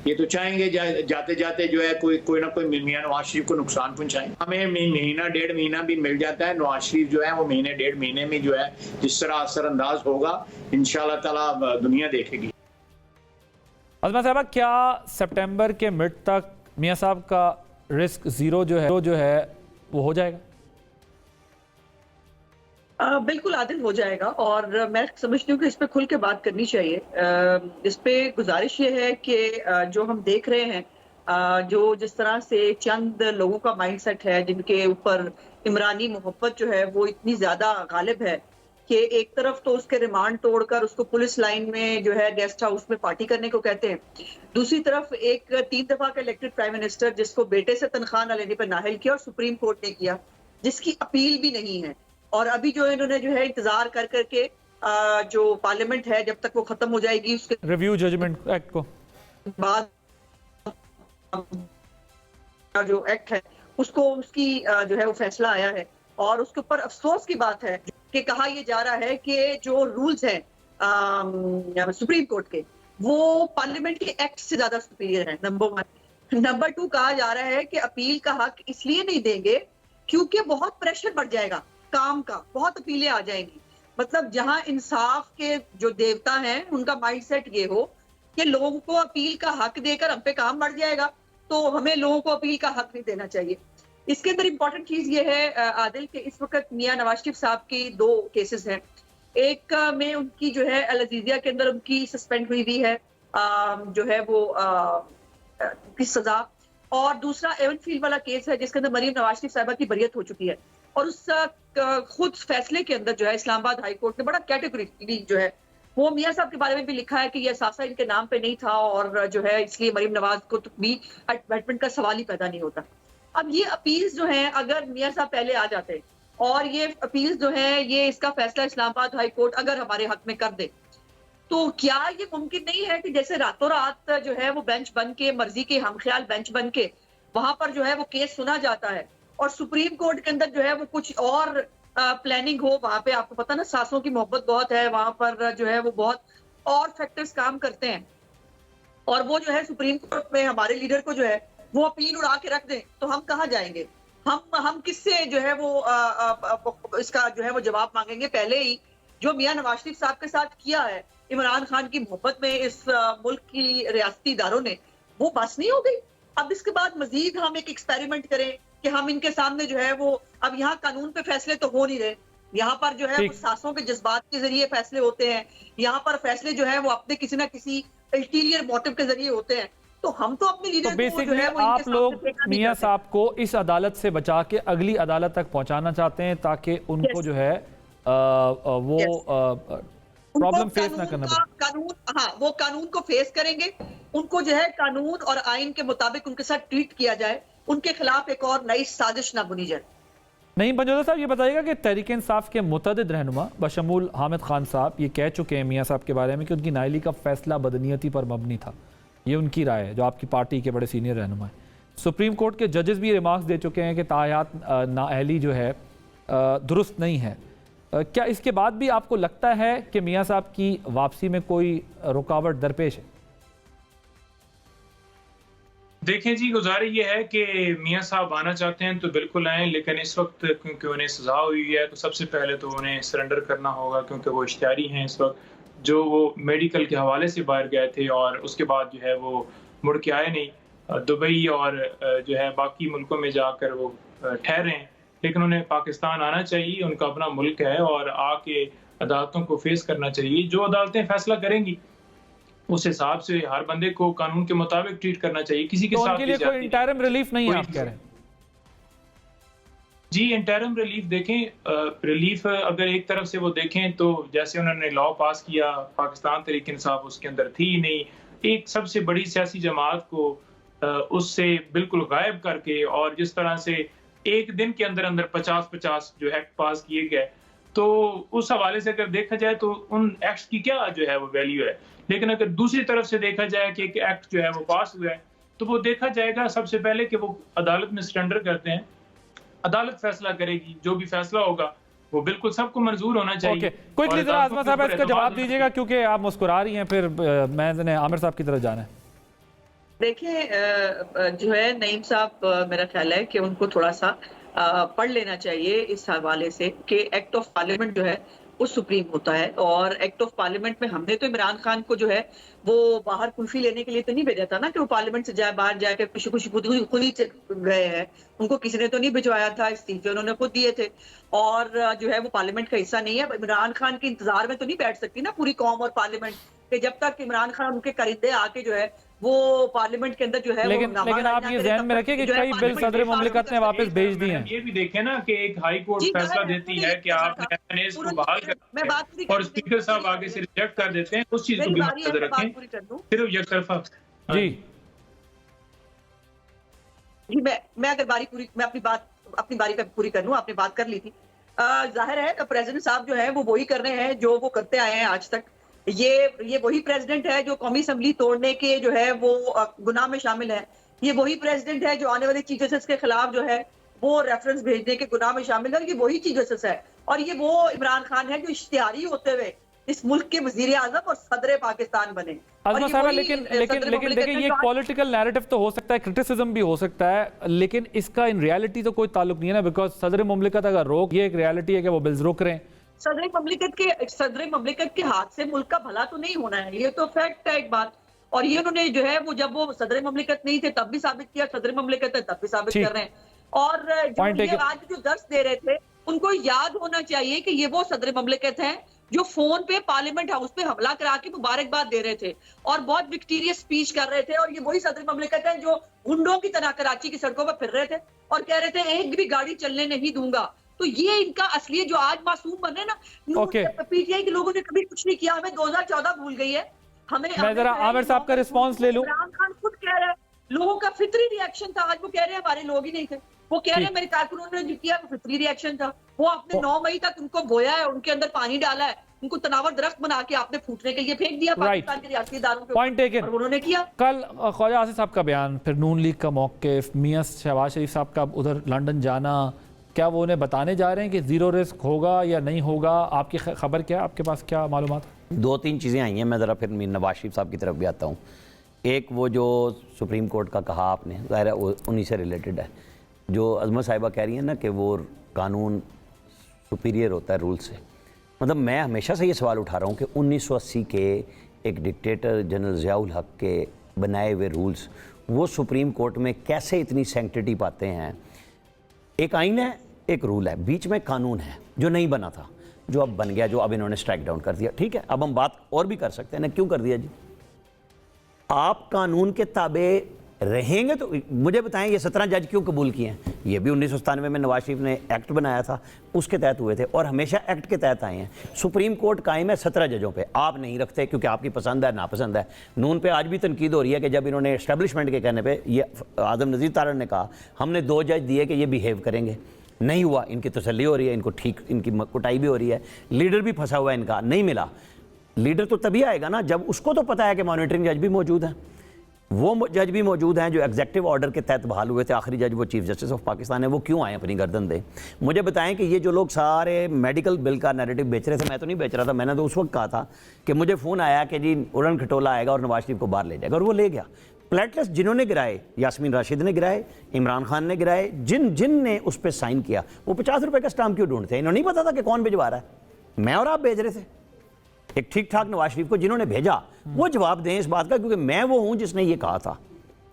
ये तो चाहेंगे जाते जाते जो है कोई ना कोई मियां नवाज शरीफ को नुकसान पहुंचाएं। हमें महीना 1.5 महीना भी मिल जाता है, नवाज शरीफ जो है वो महीने 1.5 महीने में जो है जिस तरह असरअंदाज होगा इंशाल्लाह ताला दुनिया देखेगी। अज़मा साहबा, क्या सितंबर के मिड तक मियां साहब का रिस्क ज़ीरो जो है वो हो जाएगा? बिल्कुल आदिल हो जाएगा, और मैं समझती हूँ कि इस पे खुल के बात करनी चाहिए। इस पे गुजारिश ये है कि जो हम देख रहे हैं, जो जिस तरह से चंद लोगों का माइंडसेट है जिनके ऊपर इमरानी मोहब्बत जो है वो इतनी ज्यादा गालिब है कि एक तरफ तो उसके रिमांड तोड़कर उसको पुलिस लाइन में जो है गेस्ट हाउस में पार्टी करने को कहते हैं, दूसरी तरफ एक 3 दफा का इलेक्टेड प्राइम मिनिस्टर जिसको बेटे से तनख्वाह न लेने पर नाअहल किया और सुप्रीम कोर्ट ने किया, जिसकी अपील भी नहीं है। और अभी जो इन्होंने जो है इंतजार कर करके जो पार्लियामेंट है जब तक वो खत्म हो जाएगी उसके रिव्यू जजमेंट एक्ट को बाद जो एक्ट है उसको उसकी जो है वो फैसला आया है, और उसके ऊपर अफसोस की बात है कि कहा यह जा रहा है कि जो रूल्स हैं सुप्रीम कोर्ट के वो पार्लियामेंट के एक्ट से ज्यादा सुपीरियर है। नंबर 1। नंबर 2, कहा जा रहा है कि अपील का हक इसलिए नहीं देंगे क्योंकि बहुत प्रेशर बढ़ जाएगा काम का, बहुत अपीलें आ जाएंगी। मतलब जहां इंसाफ के जो देवता हैं उनका माइंडसेट ये हो कि लोगों को अपील का हक देकर हम पे काम बढ़ जाएगा, तो हमें लोगों को अपील का हक नहीं देना चाहिए। इसके अंदर इंपॉर्टेंट चीज ये है आदिल कि इस वक्त मियां नवाज शरीफ साहब की 2 केसेस हैं। एक में उनकी जो है अल अजीजिया के अंदर उनकी सस्पेंड हुई है जो है वो की सजा, और दूसरा एवनफील्ड वाला केस है जिसके अंदर मरीम नवाज शरीफ साहिबा की बरियत हो चुकी है। और उस खुद फैसले के अंदर जो है इस्लामाबाद हाई कोर्ट ने बड़ा कैटेगोरिकली जो है वो मियां साहब के बारे में भी लिखा है कि यह असासा इनके नाम पे नहीं था, और जो है इसलिए मरीम नवाज को तो भी एडमिटमेंट का सवाल ही पैदा नहीं होता। अब ये अपील्स जो हैं, अगर मियां साहब पहले आ जाते और ये अपील्स जो हैं ये इसका फैसला इस्लामाबाद हाई कोर्ट अगर हमारे हक में कर दे, तो क्या ये मुमकिन नहीं है कि जैसे रातों रात जो है वो बेंच बन के, मर्जी के हमख्याल बेंच बन के वहां पर जो है वो केस सुना जाता है, और सुप्रीम कोर्ट के अंदर जो है वो कुछ और प्लानिंग हो। वहां पे आपको पता ना सासों की मोहब्बत बहुत है, वहां पर जो है वो बहुत और फैक्टर्स काम करते हैं, और वो जो है सुप्रीम कोर्ट में हमारे लीडर को जो है वो अपील उड़ा के रख दें, तो हम कहाँ जाएंगे? हम किससे जो है वो इसका जो है वो जवाब मांगेंगे? पहले ही जो मियां नवाज शरीफ साहब के साथ किया है इमरान खान की मोहब्बत में इस मुल्क की रियासती इदारों ने, वो बस नहीं हो गई। अब इसके बाद मजीद हम एक एक्सपेरिमेंट करें कि हम इनके सामने जो है वो, अब यहाँ कानून पे फैसले तो हो नहीं रहे, यहाँ पर जो है वो सासों के जज्बात के जरिए फैसले होते हैं, यहाँ पर फैसले जो है वो अपने किसी ना किसी अल्टीरियर मोटिव के जरिए होते हैं। तो हम तो अपने लीडर तो बेसिकली आप लोग मियां साहब को इस अदालत से बचा के अगली अदालत तक पहुंचाना चाहते हैं ताकि उनको जो है वो प्रॉब्लम फेस ना करना पड़े। कानून, हाँ, वो कानून को फेस करेंगे, उनको जो है कानून और आइन के मुताबिक उनके साथ ट्रीट किया जाए, उनके खिलाफ एक और नई साजिश ना बुनी जाए। नहीं, पंजोदा साहब ये बताइएगा कि तहरीक इंसाफ के मुतअद्दिद रहनुमा बशमूल हामिद खान साहब ये कह चुके हैं मियां साहब के बारे में कि उनकी नाअहली का फैसला बदनीयती पर मबनी था। ये उनकी राय है, जो आपकी पार्टी के बड़े सीनियर रहनुमा हैं। सुप्रीम कोर्ट के जजेस भी रिमार्क्स दे चुके हैं कि तायात नाअहली जो है दुरुस्त नहीं है। क्या इसके बाद भी आपको लगता है कि मियां साहब की वापसी में कोई रुकावट दरपेश है? देखें जी, गुजारिश ये है कि मियां साहब आना चाहते हैं तो बिल्कुल आएँ, लेकिन इस वक्त क्योंकि उन्हें सजा हुई है तो सबसे पहले तो उन्हें सरेंडर करना होगा, क्योंकि वो इश्तिहारी हैं इस वक्त, जो वो मेडिकल के हवाले से बाहर गए थे और उसके बाद जो है वो मुड़ के आए नहीं। दुबई और जो है बाकी मुल्कों में जाकर वो ठहरे हैं, लेकिन उन्हें पाकिस्तान आना चाहिए, उनका अपना मुल्क है और आके अदालतों को फेस करना चाहिए। जो अदालतें फैसला करेंगी उस हिसाब से हर बंदे को कानून के मुताबिक ट्रीट करना चाहिए। किसी के तो साथ उनके लिए कोई इंटरिम रिलीफ नहीं है आप कह रहे हैं? जी, इंटरिम रिलीफ देखें, रिलीफ अगर एक तरफ से वो देखें तो जैसे उन्होंने लॉ पास किया, पाकिस्तान तहरीक इंसाफ उसके अंदर थी ही नहीं, एक सबसे बड़ी सियासी जमात को उससे बिल्कुल गायब करके, और जिस तरह से एक दिन के अंदर अंदर 50-50 जो एक्ट पास किए गए, तो उस हवाले से अगर देखा जाए तो उन एक्ट्स की क्या जो है वो वैल्यू है। लेकिन अगर दूसरी तरफ से देखा जाए कि एक एक्ट जो है वो पास हुआ है, तो वो देखा जाएगा सबसे पहले कि वो अदालत में सरेंडर करते हैं, अदालत फैसला करेगी, जो भी फैसला होगा वो बिल्कुल सबको मंजूर होना चाहिए। क्विकली जरा आज़मा साहब इसका जवाब दीजिएगा, क्योंकि आप मुस्कुरा रही हैं, फिर मैंने आमिर साहब की तरफ जाना है। देखिए जो है नईम साहब, मेरा ख्याल है कि उनको थोड़ा सा पढ़ लेना चाहिए इस हवाले से कि एक्ट ऑफ पार्लियामेंट जो है वो सुप्रीम होता है, और एक्ट ऑफ पार्लियामेंट में हमने तो इमरान खान को जो है वो बाहर कुल्फी लेने के लिए तो नहीं भेजा था ना कि वो पार्लियामेंट से जाए, बाहर जाके खुशी खुशी खुद ही गए हैं। उनको किसी ने तो नहीं भिजवाया था, इस्तीफे उन्होंने खुद दिए थे, और जो है वो पार्लियामेंट का हिस्सा नहीं है। इमरान खान के इंतजार में तो नहीं बैठ सकती ना पूरी कौम और पार्लियामेंट, कि जब तक इमरान खान उनके करीदे आके जो है वो पार्लियामेंट के अंदर जो है लेकिन आप ये ध्यान में रखिए कि कई बिल सदर मुमलिकत ने वापस भेज दिए हैं। ये भी देखें ना कि एक हाई कोर्ट फैसला देती है कि आपने एमएनएस को बहाल कर, और स्पीकर साहब आगे से रिजेक्ट कर देते हैं, उस चीज को भी नजर रखें, सिर्फ एक तरफा। जी जी, मैं अगर अपनी बारी पे पूरी कर लूं, आपने बात कर ली थी। जाहिर है प्रेसिडेंट साहब जो है वो वही कर रहे हैं जो वो करते आए हैं आज तक। ये वही प्रेसिडेंट है जो कौमी असेंबली तोड़ने के जो है वो गुनाह में शामिल है। ये वही प्रेसिडेंट है जो आने वाले चीफ जस्टिस के खिलाफ जो है वो रेफरेंस भेजने के गुनाह में शामिल है। ये वही चीफ जस्टिस है, और ये वो इमरान खान है जो इश्तिहारी होते हुए इस मुल्क के वजीर आजम और सदर पाकिस्तान बने। आज़मा साहब, लेकिन देखिए ये एक पॉलिटिकल नैरेटिव तो हो सकता है, क्रिटिसिज्म भी हो सकता है, लेकिन इसका इन रियलिटी तो कोई ताल्लुक नहीं है ना, बिकॉज सदर मुमलिकत अगर रोक, ये एक रियलिटी है कि वो बिल्स रोक रहे हैं। सदर ममलिकत के हाथ से मुल्क का भला तो नहीं होना है, ये तो फैक्ट है एक बात। और ये उन्होंने जो है वो जब वो सदर ममलिकत नहीं थे तब भी साबित किया, सदर ममलिकत है तब भी साबित कर रहे हैं। और जो आज जो दर्स दे रहे थे उनको याद होना चाहिए कि ये वो सदर ममलिकत हैं जो फोन पे पार्लियामेंट हाउस पे हमला करा के मुबारकबाद दे रहे थे और बहुत विक्टोरियस स्पीच कर रहे थे। और ये वही सदर ममलिकत हैं जो गुंडों की तरह कराची की सड़कों पर फिर रहे थे और कह रहे थे एक भी गाड़ी चलने नहीं दूंगा। तो ये इनका असलियत जो आज मासूम बने ना, पीटीआई के लोगों ने कभी कुछ नहीं किया, हमें 2014 भूल गई है। मैं जरा आमिर साहब का रिस्पांस ले लूं। इमरान खान खुद कह रहे हैं लोगों का फितरी रिएक्शन था, आज वो कह रहे हैं हमारे लोग ही नहीं थे। वो कह रहे हैं मेरे कारकुनों ने जो किया वो फितरी रिएक्शन था। वो आपने 9 मई तक उनको बोया है, उनके अंदर पानी डाला है, उनको तनावर दरख्त बना के आपने फूटने के लिए फेंक दिया पाकिस्तान के रियासती इदारों के पॉइंट टेकन, और उन्होंने किया। कल ख्वाजा आसिफ साहब का बयान, फिर नून लीग का मौक़िफ़, मियां शहबाज शरीफ साहब का उधर लंदन जाना, क्या वो उन्हें बताने जा रहे हैं कि ज़ीरो रिस्क होगा या नहीं होगा? आपकी खबर क्या है, आपके पास क्या मालूमात? 2-3 चीज़ें आई हैं, मैं ज़रा फिर नवाज शरीफ साहब की तरफ भी आता हूँ। एक वो जो सुप्रीम कोर्ट का कहा आपने, ज़ाहिर है उन्हीं से रिलेटेड है। जो अज़मा साहिबा कह रही हैं ना कि वो कानून सुपीरियर होता है रूल से, मतलब मैं हमेशा से ये सवाल उठा रहा हूँ कि 1980 के एक डिक्टेटर जनरल ज़ियाउल हक के बनाए हुए रूल्स वो सुप्रीम कोर्ट में कैसे इतनी सैंक्टिटी पाते हैं? एक आइन है, एक रूल है, बीच में कानून है जो नहीं बना था, जो अब बन गया, जो अब इन्होंने स्ट्राइक डाउन कर दिया। ठीक है, अब हम बात और भी कर सकते हैं ना, क्यों कर दिया जी? आप कानून के ताबे रहेंगे तो मुझे बताएं ये 17 जज क्यों कबूल किए हैं? ये भी 1997 में नवाज शरीफ ने एक्ट बनाया था, उसके तहत हुए थे और हमेशा एक्ट के तहत आए हैं। सुप्रीम कोर्ट कायम है 17 जजों पे, आप नहीं रखते क्योंकि आपकी पसंद है नापसंद है। नून पे आज भी तनकीद हो रही है कि जब इन्होंने एस्टेब्लिशमेंट के कहने पे, ये आदम नज़ीर तारड़ ने कहा हमने 2 जज दिए कि ये बिहेव करेंगे, नहीं हुआ, इनकी तसल्ली हो रही है, इनको ठीक, इनकी कुटाई भी हो रही है। लीडर भी फंसा हुआ है, इनका नहीं मिला। लीडर तो तभी आएगा ना जब उसको तो पता है कि मॉनिटरिंग जज भी मौजूद हैं, वो जज भी मौजूद हैं जो एग्जेक्टिव ऑर्डर के तहत बहाल हुए थे। आखिरी जज वो चीफ जस्टिस ऑफ पाकिस्तान है, वो क्यों आए अपनी गर्दन दे? मुझे बताएं कि ये जो लोग सारे मेडिकल बिल का नैरेटिव बेच रहे थे, मैं तो नहीं बेच रहा था, मैंने तो उस वक्त कहा था कि मुझे फ़ोन आया कि जी उड़न खटोला आएगा और नवाज शरीफ को बाहर ले जाएगा, और वो ले गया। प्लेटलेट्स जिन्होंने गिराए, यास्मीन राशिद ने गिराए, इमरान खान ने गिराए, जिन ने उस पर साइन किया, वो 50 रुपये का स्टाम्प क्यों ढूंढते हैं? इन्होंने नहीं पता था कि कौन भिजवा रहा है? मैं और आप भेज रहे थे एक ठीक ठाक नवाज शरीफ को, जिन्होंने भेजा वो जवाब दें इस बात का, क्योंकि मैं वो हूं जिसने ये कहा था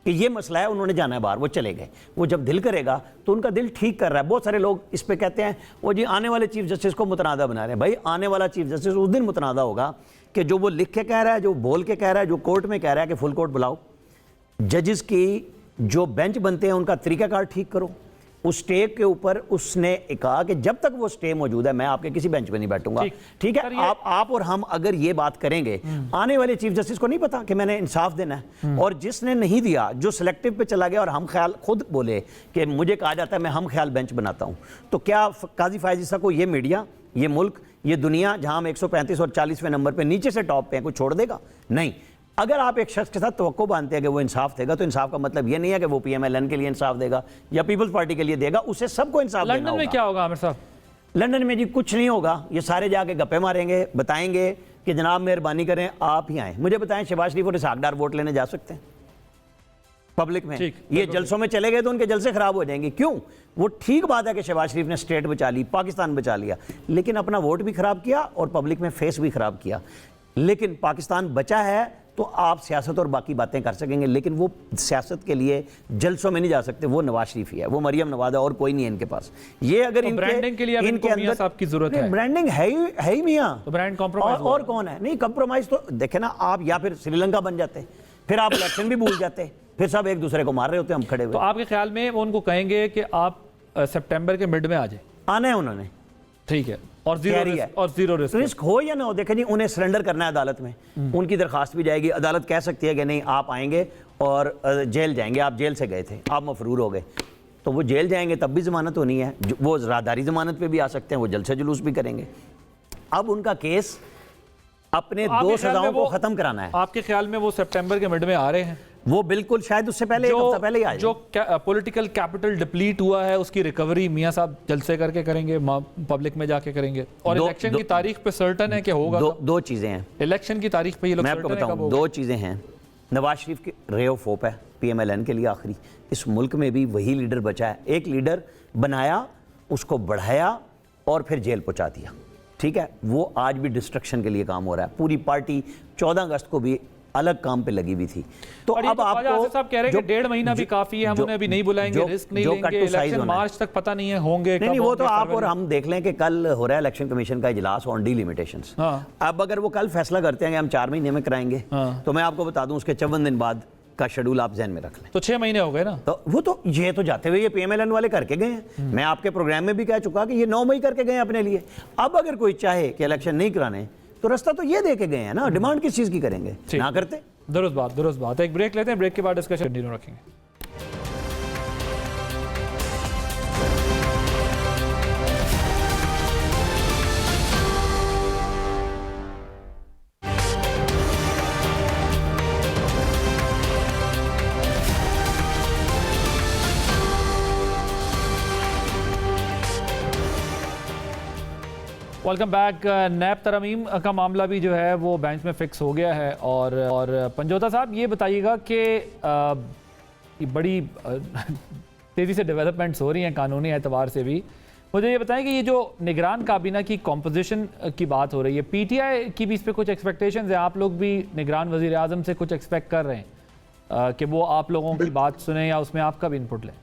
कि ये मसला है, उन्होंने जाना है बाहर, वो चले गए। वो जब दिल करेगा तो उनका दिल ठीक कर रहा है। बहुत सारे लोग इस पे कहते हैं वो जी आने वाले चीफ जस्टिस को मुतनादा बना रहे हैं। भाई आने वाला चीफ जस्टिस उस दिन मुतनादा होगा कि जो वो लिख के कह रहा है, जो बोल के कह रहा है, जो कोर्ट में कह रहा है कि फुल कोर्ट बुलाओ, जजेस की जो बेंच बनते हैं उनका तरीकाकार ठीक करो। उस स्टे के ऊपर उसने कहा कि जब तक वो स्टे मौजूद है मैं आपके किसी बेंच पे नहीं बैठूंगा। ठीक है, आप और हम अगर ये बात करेंगे, आने वाले चीफ जस्टिस को नहीं पता कि मैंने इंसाफ देना है, और जिसने नहीं दिया, जो सिलेक्टिव पे चला गया और हम ख्याल खुद बोले कि मुझे कहा जाता है मैं हम ख्याल बेंच बनाता हूं, तो क्या काजी फायज ईसा को ये मीडिया, ये मुल्क, ये दुनिया जहां हम 135 और 40वें नंबर पे नीचे से टॉप पे हैं, कुछ छोड़ देगा? नहीं। अगर आप एक शख्स के साथ तवक्को बांधते हैं कि वो इंसाफ देगा, तो इंसाफ का मतलब ये नहीं है कि वो PMLN के लिए इंसाफ देगा या पीपल्स पार्टी के लिए देगा, उसे सबको इंसाफ देना होगा। लंदन में क्या होगा आमिर साहब? लंदन में जी कुछ नहीं होगा, ये सारे जाके गप्पे मारेंगे, बताएंगे कि जनाब मेहरबानी करें आप ही आए। मुझे बताएं शहबाज शरीफ और इसहाक डार वोट लेने जा सकते हैं पब्लिक में? ये जलसों में चले गए तो उनके जलसे खराब हो जाएंगे। क्यों? वो ठीक बात है कि शहबाज शरीफ ने स्टेट बचा ली, पाकिस्तान बचा लिया, लेकिन अपना वोट भी खराब किया और पब्लिक में फेस भी खराब किया। लेकिन पाकिस्तान बचा है तो आप सियासत और बाकी बातें कर सकेंगे, लेकिन वो सियासत के लिए जलसों में नहीं जा सकते। वो नवाज शरीफ ही है, वो मरियम नवाज है, और कोई नहीं है इनके पास। ये अगर तो ब्रांडिंग के लिए इनके अंदर साहब की जरूरत है। ब्रांडिंग है ही मियां, तो ब्रांड कॉम्प्रोमाइज और कौन है? नहीं कंप्रोमाइज तो देखे ना आप, या फिर श्रीलंका बन जाते, फिर आप इलेक्शन भी भूल जाते, फिर सब एक दूसरे को मार रहे होते हम खड़े हुए। तो आपके ख्याल में वो उनको कहेंगे कि आप सितंबर के मिड में आ जाए? आना है उन्होंने, ठीक है, और जीरो रिस्क हो या ना हो। देखें जी, उन्हें सरेंडर करना है अदालत में, उनकी दरखास्त भी जाएगी, अदालत कह सकती है कि नहीं आप आएंगे और जेल जाएंगे, आप जेल से गए थे, आप मफरूर हो गए, तो वो जेल जाएंगे तब भी जमानत होनी है, वो राहदारी जमानत पे भी आ सकते हैं, वो जलसे जुलूस भी करेंगे। अब उनका केस अपने 2 सजाओं को खत्म कराना है। आपके ख्याल में वो सितंबर के मिड में आ रहे हैं? वो बिल्कुल शायद उससे पहले एक हफ्ता पहले ही आए। जो पॉलिटिकल कैपिटल डिप्लीट हुआ है उसकी रिकवरी मियां साहब जलसे करके करेंगे, पब्लिक में जाके करेंगे, और इलेक्शन की तारीख पे सर्टन है कि होगा? दो चीजें हैं इलेक्शन की तारीख पे, ये लोग मैं आपको बताऊं, 2 चीजें हैं। नवाज शरीफ की रे ऑफ होप है PMLN के लिए आखिरी। इस मुल्क में भी वही लीडर बचा है, एक लीडर बनाया, उसको बढ़ाया और फिर जेल पहुंचा दिया। ठीक है, वो आज भी डिस्ट्रक्शन के लिए काम हो रहा है। पूरी पार्टी 14 अगस्त को भी अलग काम पे लगी हुई थी। तो अब आपको साहब कह रहे हैं कि 1.5 महीना भी काफी है, हम उन्हें अभी नहीं बुलाएंगे, रिस्क नहीं लेंगे, इलेक्शन मार्च तक पता नहीं है होंगे। नहीं, वो तो आप और हम देख लें कि कल हो रहा है इलेक्शन कमीशन का इजलास ऑन डिलिमिटेशंस। अब अगर वो कल फैसला करते हैं कि हम 4 महीने में कराएंगे, तो मैं आपको बता दूं उसके 54 दिन बाद का शेड्यूल आप ज़हन में रख लें, तो 6 महीने हो गए ना। तो वो तो ये तो जाते हुए ये PMLN वाले करके गए हैं। मैं आपके प्रोग्राम में भी कह चुका कि ये 9 मई करके गए अपने लिए। अब अगर कोई चाहे कि इलेक्शन नहीं कराने, तो रास्ता तो ये दे के गए हैं ना, डिमांड किस चीज़ की करेंगे? ना करते। दुरुस्त बात। एक ब्रेक लेते हैं, ब्रेक के बाद डिस्कशन कंटिन्यू रखेंगे। Welcome back. नैब तरमीम का मामला भी जो है वो बेंच में फिक्स हो गया है, और पंजोता साहब ये बताइएगा कि बड़ी तेज़ी से डेवलपमेंट्स हो रही हैं कानूनी एतबार से भी। मुझे ये बताएं कि ये जो निगरान काबीना की कॉम्पोजिशन की बात हो रही है, PTI की भी इस पर कुछ एक्सपेक्टेशंस है? आप लोग भी निगरान वज़ीर आज़म से कुछ एक्सपेक्ट कर रहे हैं कि वो आप लोगों की बात सुने या उसमें आपका भी इनपुट लें?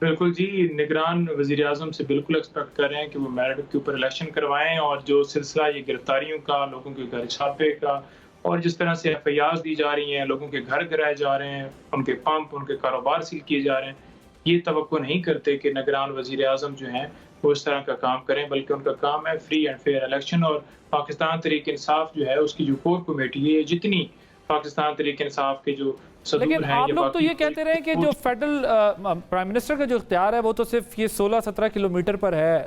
बिल्कुल जी, निगरान वज़ीर आज़म से बिल्कुल एक्सपेक्ट कर रहे हैं कि वो मेरिट के ऊपर इलेक्शन करवाएं, और जो सिलसिला ये गिरफ्तारियों का, लोगों के घर छापे का, और जिस तरह से FIRs दी जा रही हैं, लोगों के घर गिराए जा रहे हैं, उनके पंप, उनके कारोबार सील किए जा रहे हैं, ये तवक्को नहीं करते कि निगरान वज़ीर आज़म जो हैं वो इस तरह का काम करें, बल्कि उनका काम है फ्री एंड फेयर इलेक्शन। और पाकिस्तान तहरीक इंसाफ जो है उसकी जो कोर कमेटी है, जितनी पाकिस्तान तहरीक इंसाफ के जो, लेकिन आप लोग तो ये कहते रहे कि जो फेडरल प्राइम मिनिस्टर का जो इख्तियार है वो तो सिर्फ ये 16-17 किलोमीटर पर है,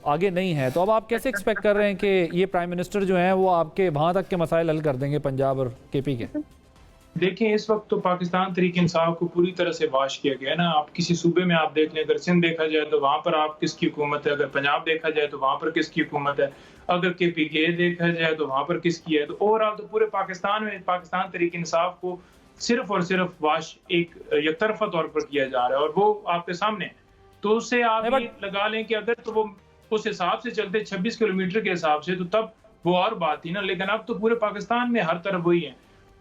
आगे नहीं है। तो अब आप कैसे एक्सपेक्ट कर रहे हैं कि ये प्राइम मिनिस्टर जो हैं वो आपके वहाँ तक के मसाइल हल कर देंगे पंजाब और KP के? देखिए, इस वक्त तो पाकिस्तान तहरीक इंसाफ को पूरी तरह से वाश किया गया है ना। आप किसी सूबे में आप देख लें, अगर सिंध देखा जाए तो वहाँ पर आप किसकी हुकूमत है, अगर पंजाब देखा जाए तो वहाँ पर किसकी हुकूमत है, अगर KPK देखा जाए तो वहाँ पर किसकी है। तो ओवरऑल तो पूरे पाकिस्तान में पाकिस्तान तहरीक इंसाफ को सिर्फ और सिर्फ वाश एक यकतरफा तौर पर किया जा रहा है, और वो आपके सामने। तो उससे आप ये लगा लें कि अगर तो वो उस हिसाब से चलते 26 किलोमीटर के हिसाब से, तो तब वो और बात थी ना। लेकिन अब तो पूरे पाकिस्तान में हर तरफ वही है।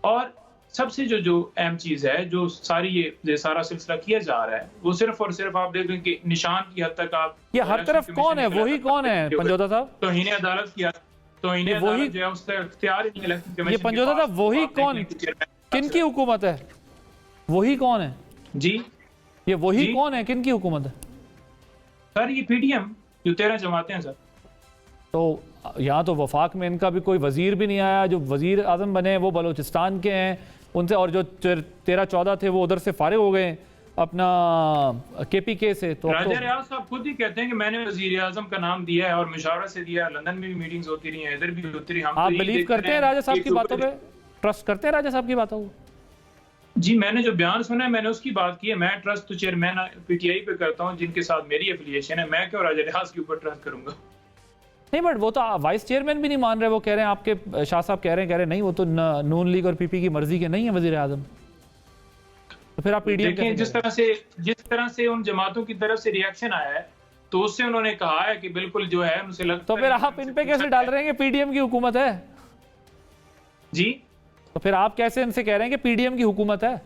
और सबसे जो अहम चीज़ है, जो सारी ये सारा सिलसिला किया जा रहा है, वो सिर्फ और सिर्फ आप देखें कि निशान की हद तक आप ये हर तरफ कौन है, वही कौन है पंजोता साहब? तौहीन अदालत किया, तौहीन अदालत जो है उसका इख्तियार ही नहीं इलेक्शन कमीशन। ये पंजोता साहब वही कौन, किन की हुकूमत है? वही कौन है जी? ये वही कौन है, किन की हुकूमत है सर? ये PDM जो 13 जमातें हैं सर। तो यहाँ तो वफाक में इनका भी कोई वजीर भी नहीं आया, जो वजीर आजम बने वो बलूचिस्तान के हैं उनसे, और जो 13-14 थे वो उधर से फारिग हो गए अपना KPK से। तो राजा रियाज साहब खुद ही कहते हैं कि मैंने वजीर आजम का नाम दिया है और मशावरा से दिया है, लंदन में भी मीटिंग्स होती रही हैं, इधर भी होती रही। आप बिलीव करते हैं राजा साहब की बातों पे, ट्रस्ट करते हैं राजा साहब की बातों को? जी, मैंने जो बयान सुना है मैंने उसकी बात की है। मैं ट्रस्ट तो चेयरमैन PTI पे करता हूँ जिनके साथ मेरी एफिलिएशन है, मैं क्यों राजा रियाज के ऊपर ट्रस्ट करूंगा? नहीं, बट वो तो वाइस चेयरमैन भी नहीं मान रहे, वो कह रहे हैं, आपके शाह साहब कह रहे नहीं वो तो नून लीग और PP की मर्जी के नहीं है वजीर आजम, तो फिर आप PDM देखें जिस तरह से उन जमातों की तरफ से रिएक्शन आया है, तो उससे उन्होंने कहा है कि बिल्कुल जो है उनसे लगता तो फिर आप इन पे कैसे डाल रहे हैं कि PDM की हुकूमत है? जी, तो फिर आप कैसे इनसे कह रहे हैं कि PDM की हुकूमत है?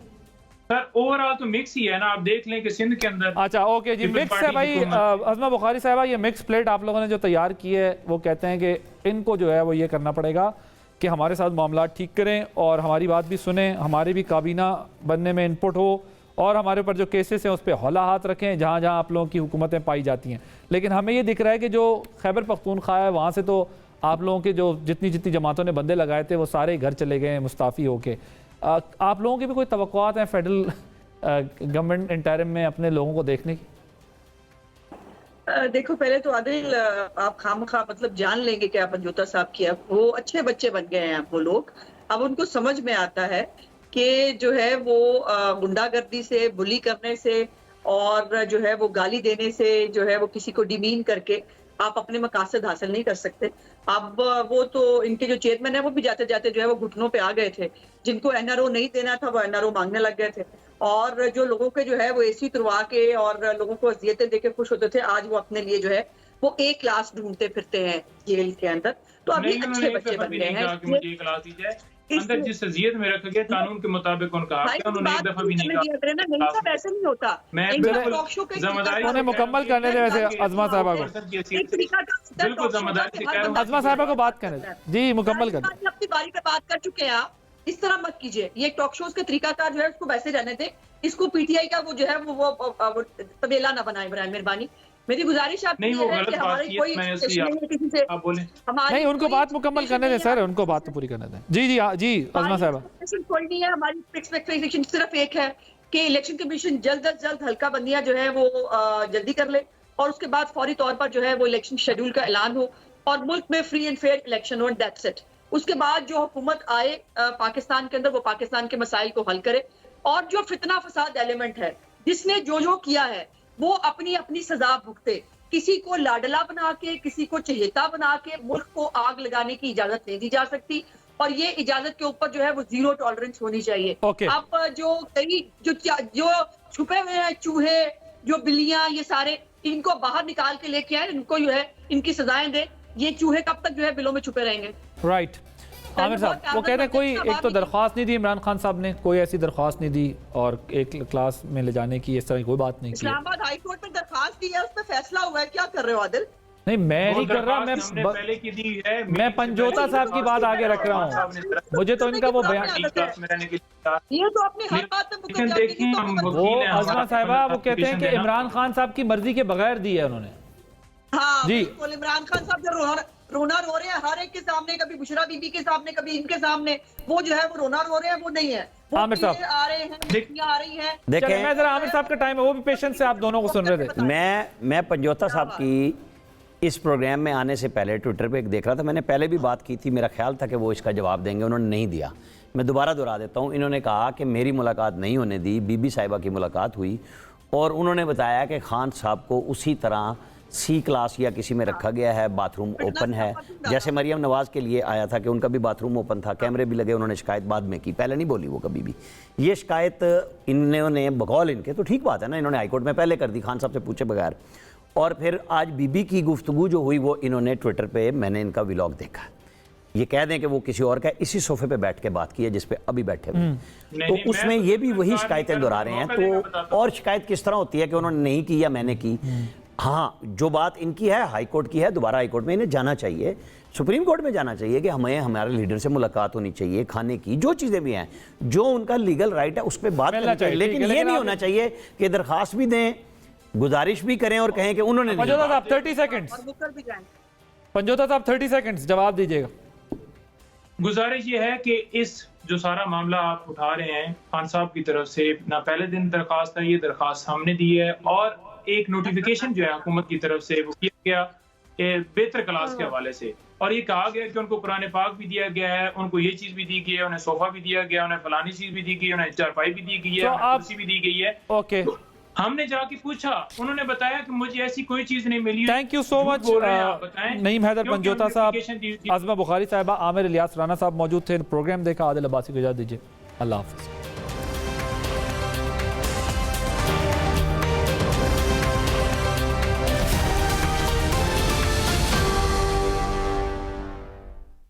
सर ओवरऑल तो मिक्स ही है ना, आप देख लें कि सिंध के अंदर। अच्छा, ओके जी, मिक्स है भाई। अज़मा बुखारी साहबा, ये मिक्स प्लेट आप लोगों ने जो तैयार की है, वो कहते हैं कि इनको जो है वो ये करना पड़ेगा कि हमारे साथ मामला ठीक करें और हमारी बात भी सुने, हमारी भी काबीना बनने में इनपुट हो, और हमारे ऊपर जो केसेस हैं उस पर हौला हाथ रखें जहाँ जहाँ आप लोगों की हुकूमतें पाई जाती हैं। लेकिन हमें ये दिख रहा है कि जो खैबर पख्तूनख्वा है वहाँ से तो आप लोगों के जो जितनी जमातों ने बंदे लगाए थे वो सारे घर चले गए हैं मुस्ताफ़ी होके। आप लोगों की भी कोई तवक्कुआत हैं फेडरल गवर्नमेंट इंटरिम में अपने लोगों को देखने की? देखो, पहले तो आदिल आप खामखा मतलब जान लेंगे कि आप पंजोता साहब की, अब वो अच्छे बच्चे बन गए हैं वो लोग। अब उनको समझ में आता है कि जो है वो गुंडागर्दी से, बुली करने से और जो है वो गाली देने से, जो है वो किसी को डिमीन करके आप अपने मकासद हासिल नहीं कर सकते। अब वो तो इनके जो चेयरमैन है वो भी जाते जाते जो है वो घुटनों पे आ गए थे, जिनको NRO नहीं देना था वो NRO मांगने लग गए थे, और जो लोगों के जो है वो AC तुरवा के और लोगों को अजियतें देके खुश होते थे, आज वो अपने लिए जो है वो एक क्लास ढूंढते फिरते हैं जेल के अंदर। तो अभी अच्छे बच्चे बन गए हैं। अंदर जिस अजियत में रखा गया कानून के मुताबिक उनका उन्होंने एक दफा भी नहीं कहा। सब ऐसे नहीं होता। मैं उन्हें मुकम्मल करने दे वैसे अज़मा साहबा को, बिल्कुल जिम्मेदारी से कह रहा हूं। अज़मा साहबा को बात करें जी, मुकम्मल करें। अपनी बारी पे बात कर चुके हैं आप, इस तरह मत कीजिए। ये टॉक शोज का तरीकाकार जो है उसको वैसे रहने दें, इसको PTI का वो जो है वो तबेला ना बनाए बराए मेहरबानी। मेरी गुजारिश आपकी है कि हमारी कोई किसी से नहीं, उनको बात मुकम्मल करने दें सर, उनको बात तो पूरी करने दें। जी जी जी अज़मा साहबा, कोई नहीं है। हमारी एक्सपेक्टेशन सिर्फ एक है कि इलेक्शन कमीशन जल्द अज जल्द हल्का बंदियां जो है वो जल्दी कर ले, और उसके बाद फौरी तौर पर जो है वो इलेक्शन शेड्यूल का ऐलान हो और मुल्क में फ्री एंड फेयर इलेक्शन हो, दैट्स इट। उसके बाद जो हुकूमत आए पाकिस्तान के अंदर वो पाकिस्तान के मसाइल को हल करे, और जो फितना फसाद एलिमेंट है जिसने जो किया है वो अपनी अपनी सजा भुगते। किसी को लाडला बना के, किसी को चहेता बना के मुल्क को आग लगाने की इजाजत नहीं दी जा सकती, और ये इजाजत के ऊपर जो है वो जीरो टॉलरेंस होनी चाहिए। अब जो कई जो छुपे हुए हैं चूहे, जो बिल्लियां, ये सारे इनको बाहर निकाल के लेके आए, इनको जो है इनकी सजाएं दे। ये चूहे कब तक जो है बिलों में छुपे रहेंगे? राइट आमिर साहब, वो कहते हैं कोई एक तो दरख्वास्त नहीं दी इमरान खान साहब ने, कोई ऐसी दरख्वास्त नहीं दी और एक क्लास में ले जाने की इस तरह की कोई बात नहीं की। इस्लामाबाद हाई कोर्ट में दरख्वास्त दी है, उस पर फैसला हुआ है। क्या कर रहे हो आदिल? नहीं, मैं नहीं कर रहा, मैं पंजोता साहब की बात आगे रख रहा हूँ। मुझे तो इनका वो बयान, ये तो अपनी हर बात में वो अज़मा साहिबा वो कहते हैं कि इमरान खान साहब की मर्जी के बगैर दी है उन्होंने। हाँ जी, इमरान खान साहब जो रोना रो रहे हैं हर एक के सामने, कभी बुशरा बीबी के सामने, कभी इनके सामने, वो जो है वो रोना रो रहे हैं, वो नहीं है। आमिर साहब आ रहे हैं, आ रही हैं। देखें, मैं जरा आमिर साहब का टाइम है, वो भी पेशेंस से आप दोनों को सुन रहे थे। मैं पंजोता साहब की इस प्रोग्राम में आने से पहले ट्विटर पे एक देख रहा था, मैंने पहले भी बात की थी, मेरा ख्याल था कि वो इसका जवाब देंगे, उन्होंने नहीं दिया। मैं दोबारा दोहरा देता हूँ, इन्होंने कहा कि मेरी मुलाकात नहीं होने दी, बीबी साहिबा की मुलाकात हुई, और उन्होंने बताया कि खान साहब को उसी तरह C क्लास या किसी में रखा गया है, बाथरूम ओपन है, जैसे मरियम नवाज़ के लिए आया था कि उनका भी बाथरूम ओपन था, कैमरे भी लगे, उन्होंने शिकायत बाद में की, पहले नहीं बोली वो कभी भी। ये शिकायत इन्होंने बकौल इनके, तो ठीक बात है ना, इन्होंने हाईकोर्ट में पहले कर दी खान साहब से पूछे बगैर। और फिर आज बीबी की गुफ्तगू जो हुई वो इन्होंने ट्विटर पे, मैंने इनका व्लॉग देखा, ये कह दें कि वो किसी और का है, इसी सोफे पे बैठ के बात की है जिस पे अभी बैठे हुए हैं। तो नहीं, उसमें ये भी वही शिकायतें दोहरा रहे हैं। तो और शिकायत किस तरह होती है कि उन्होंने नहीं की या मैंने की। हाँ, जो बात इनकी है हाई कोर्ट की है, दोबारा हाई कोर्ट में इन्हें जाना चाहिए, सुप्रीम कोर्ट में जाना चाहिए कि हमें हमारे लीडर से मुलाकात होनी चाहिए, खाने की जो चीज़ें भी हैं, जो उनका लीगल राइट है उस पर बात करनी चाहिए। लेकिन ये नहीं होना चाहिए कि दरखास्त भी दें, गुजारिश भी करें और कहें कि उन्होंने नहीं। पंजोता साहब 30 सेकंड्स, पंजोता साहब 30 सेकंड्स जवाब दीजिएगा। गुजारिश ये है कि इस जो सारा मामला आप उठा रहे हैं खान साहब की तरफ से, ना पहले दिन दरखास्त है, ये दरखास्त हमने दी है और एक नोटिफिकेशन जो है हुकूमत की तरफ से वो किया गया बेहतर क्लास के हवाले से, और ये कहा गया कि उनको कुरान पाक भी दिया गया है, उनको ये चीज भी दी गई है, उन्हें सोफा भी दिया गया, उन्हें फलानी चीज भी दी गई है, उन्हें चारपाई भी दी गई है, कुर्सी भी दी गई है। ओके, हमने जाके पूछा, उन्होंने बताया कि मुझे ऐसी कोई चीज नहीं मिली। Thank you so much Naeem Haider, Panjota साहब, आज़मा बुखारी साहिबा, आमिर इलियास राना साहब मौजूद थे। प्रोग्राम देखा, आदिल अब्बासी को इजाज़त दीजिए। अल्लाह हाफ़िज़।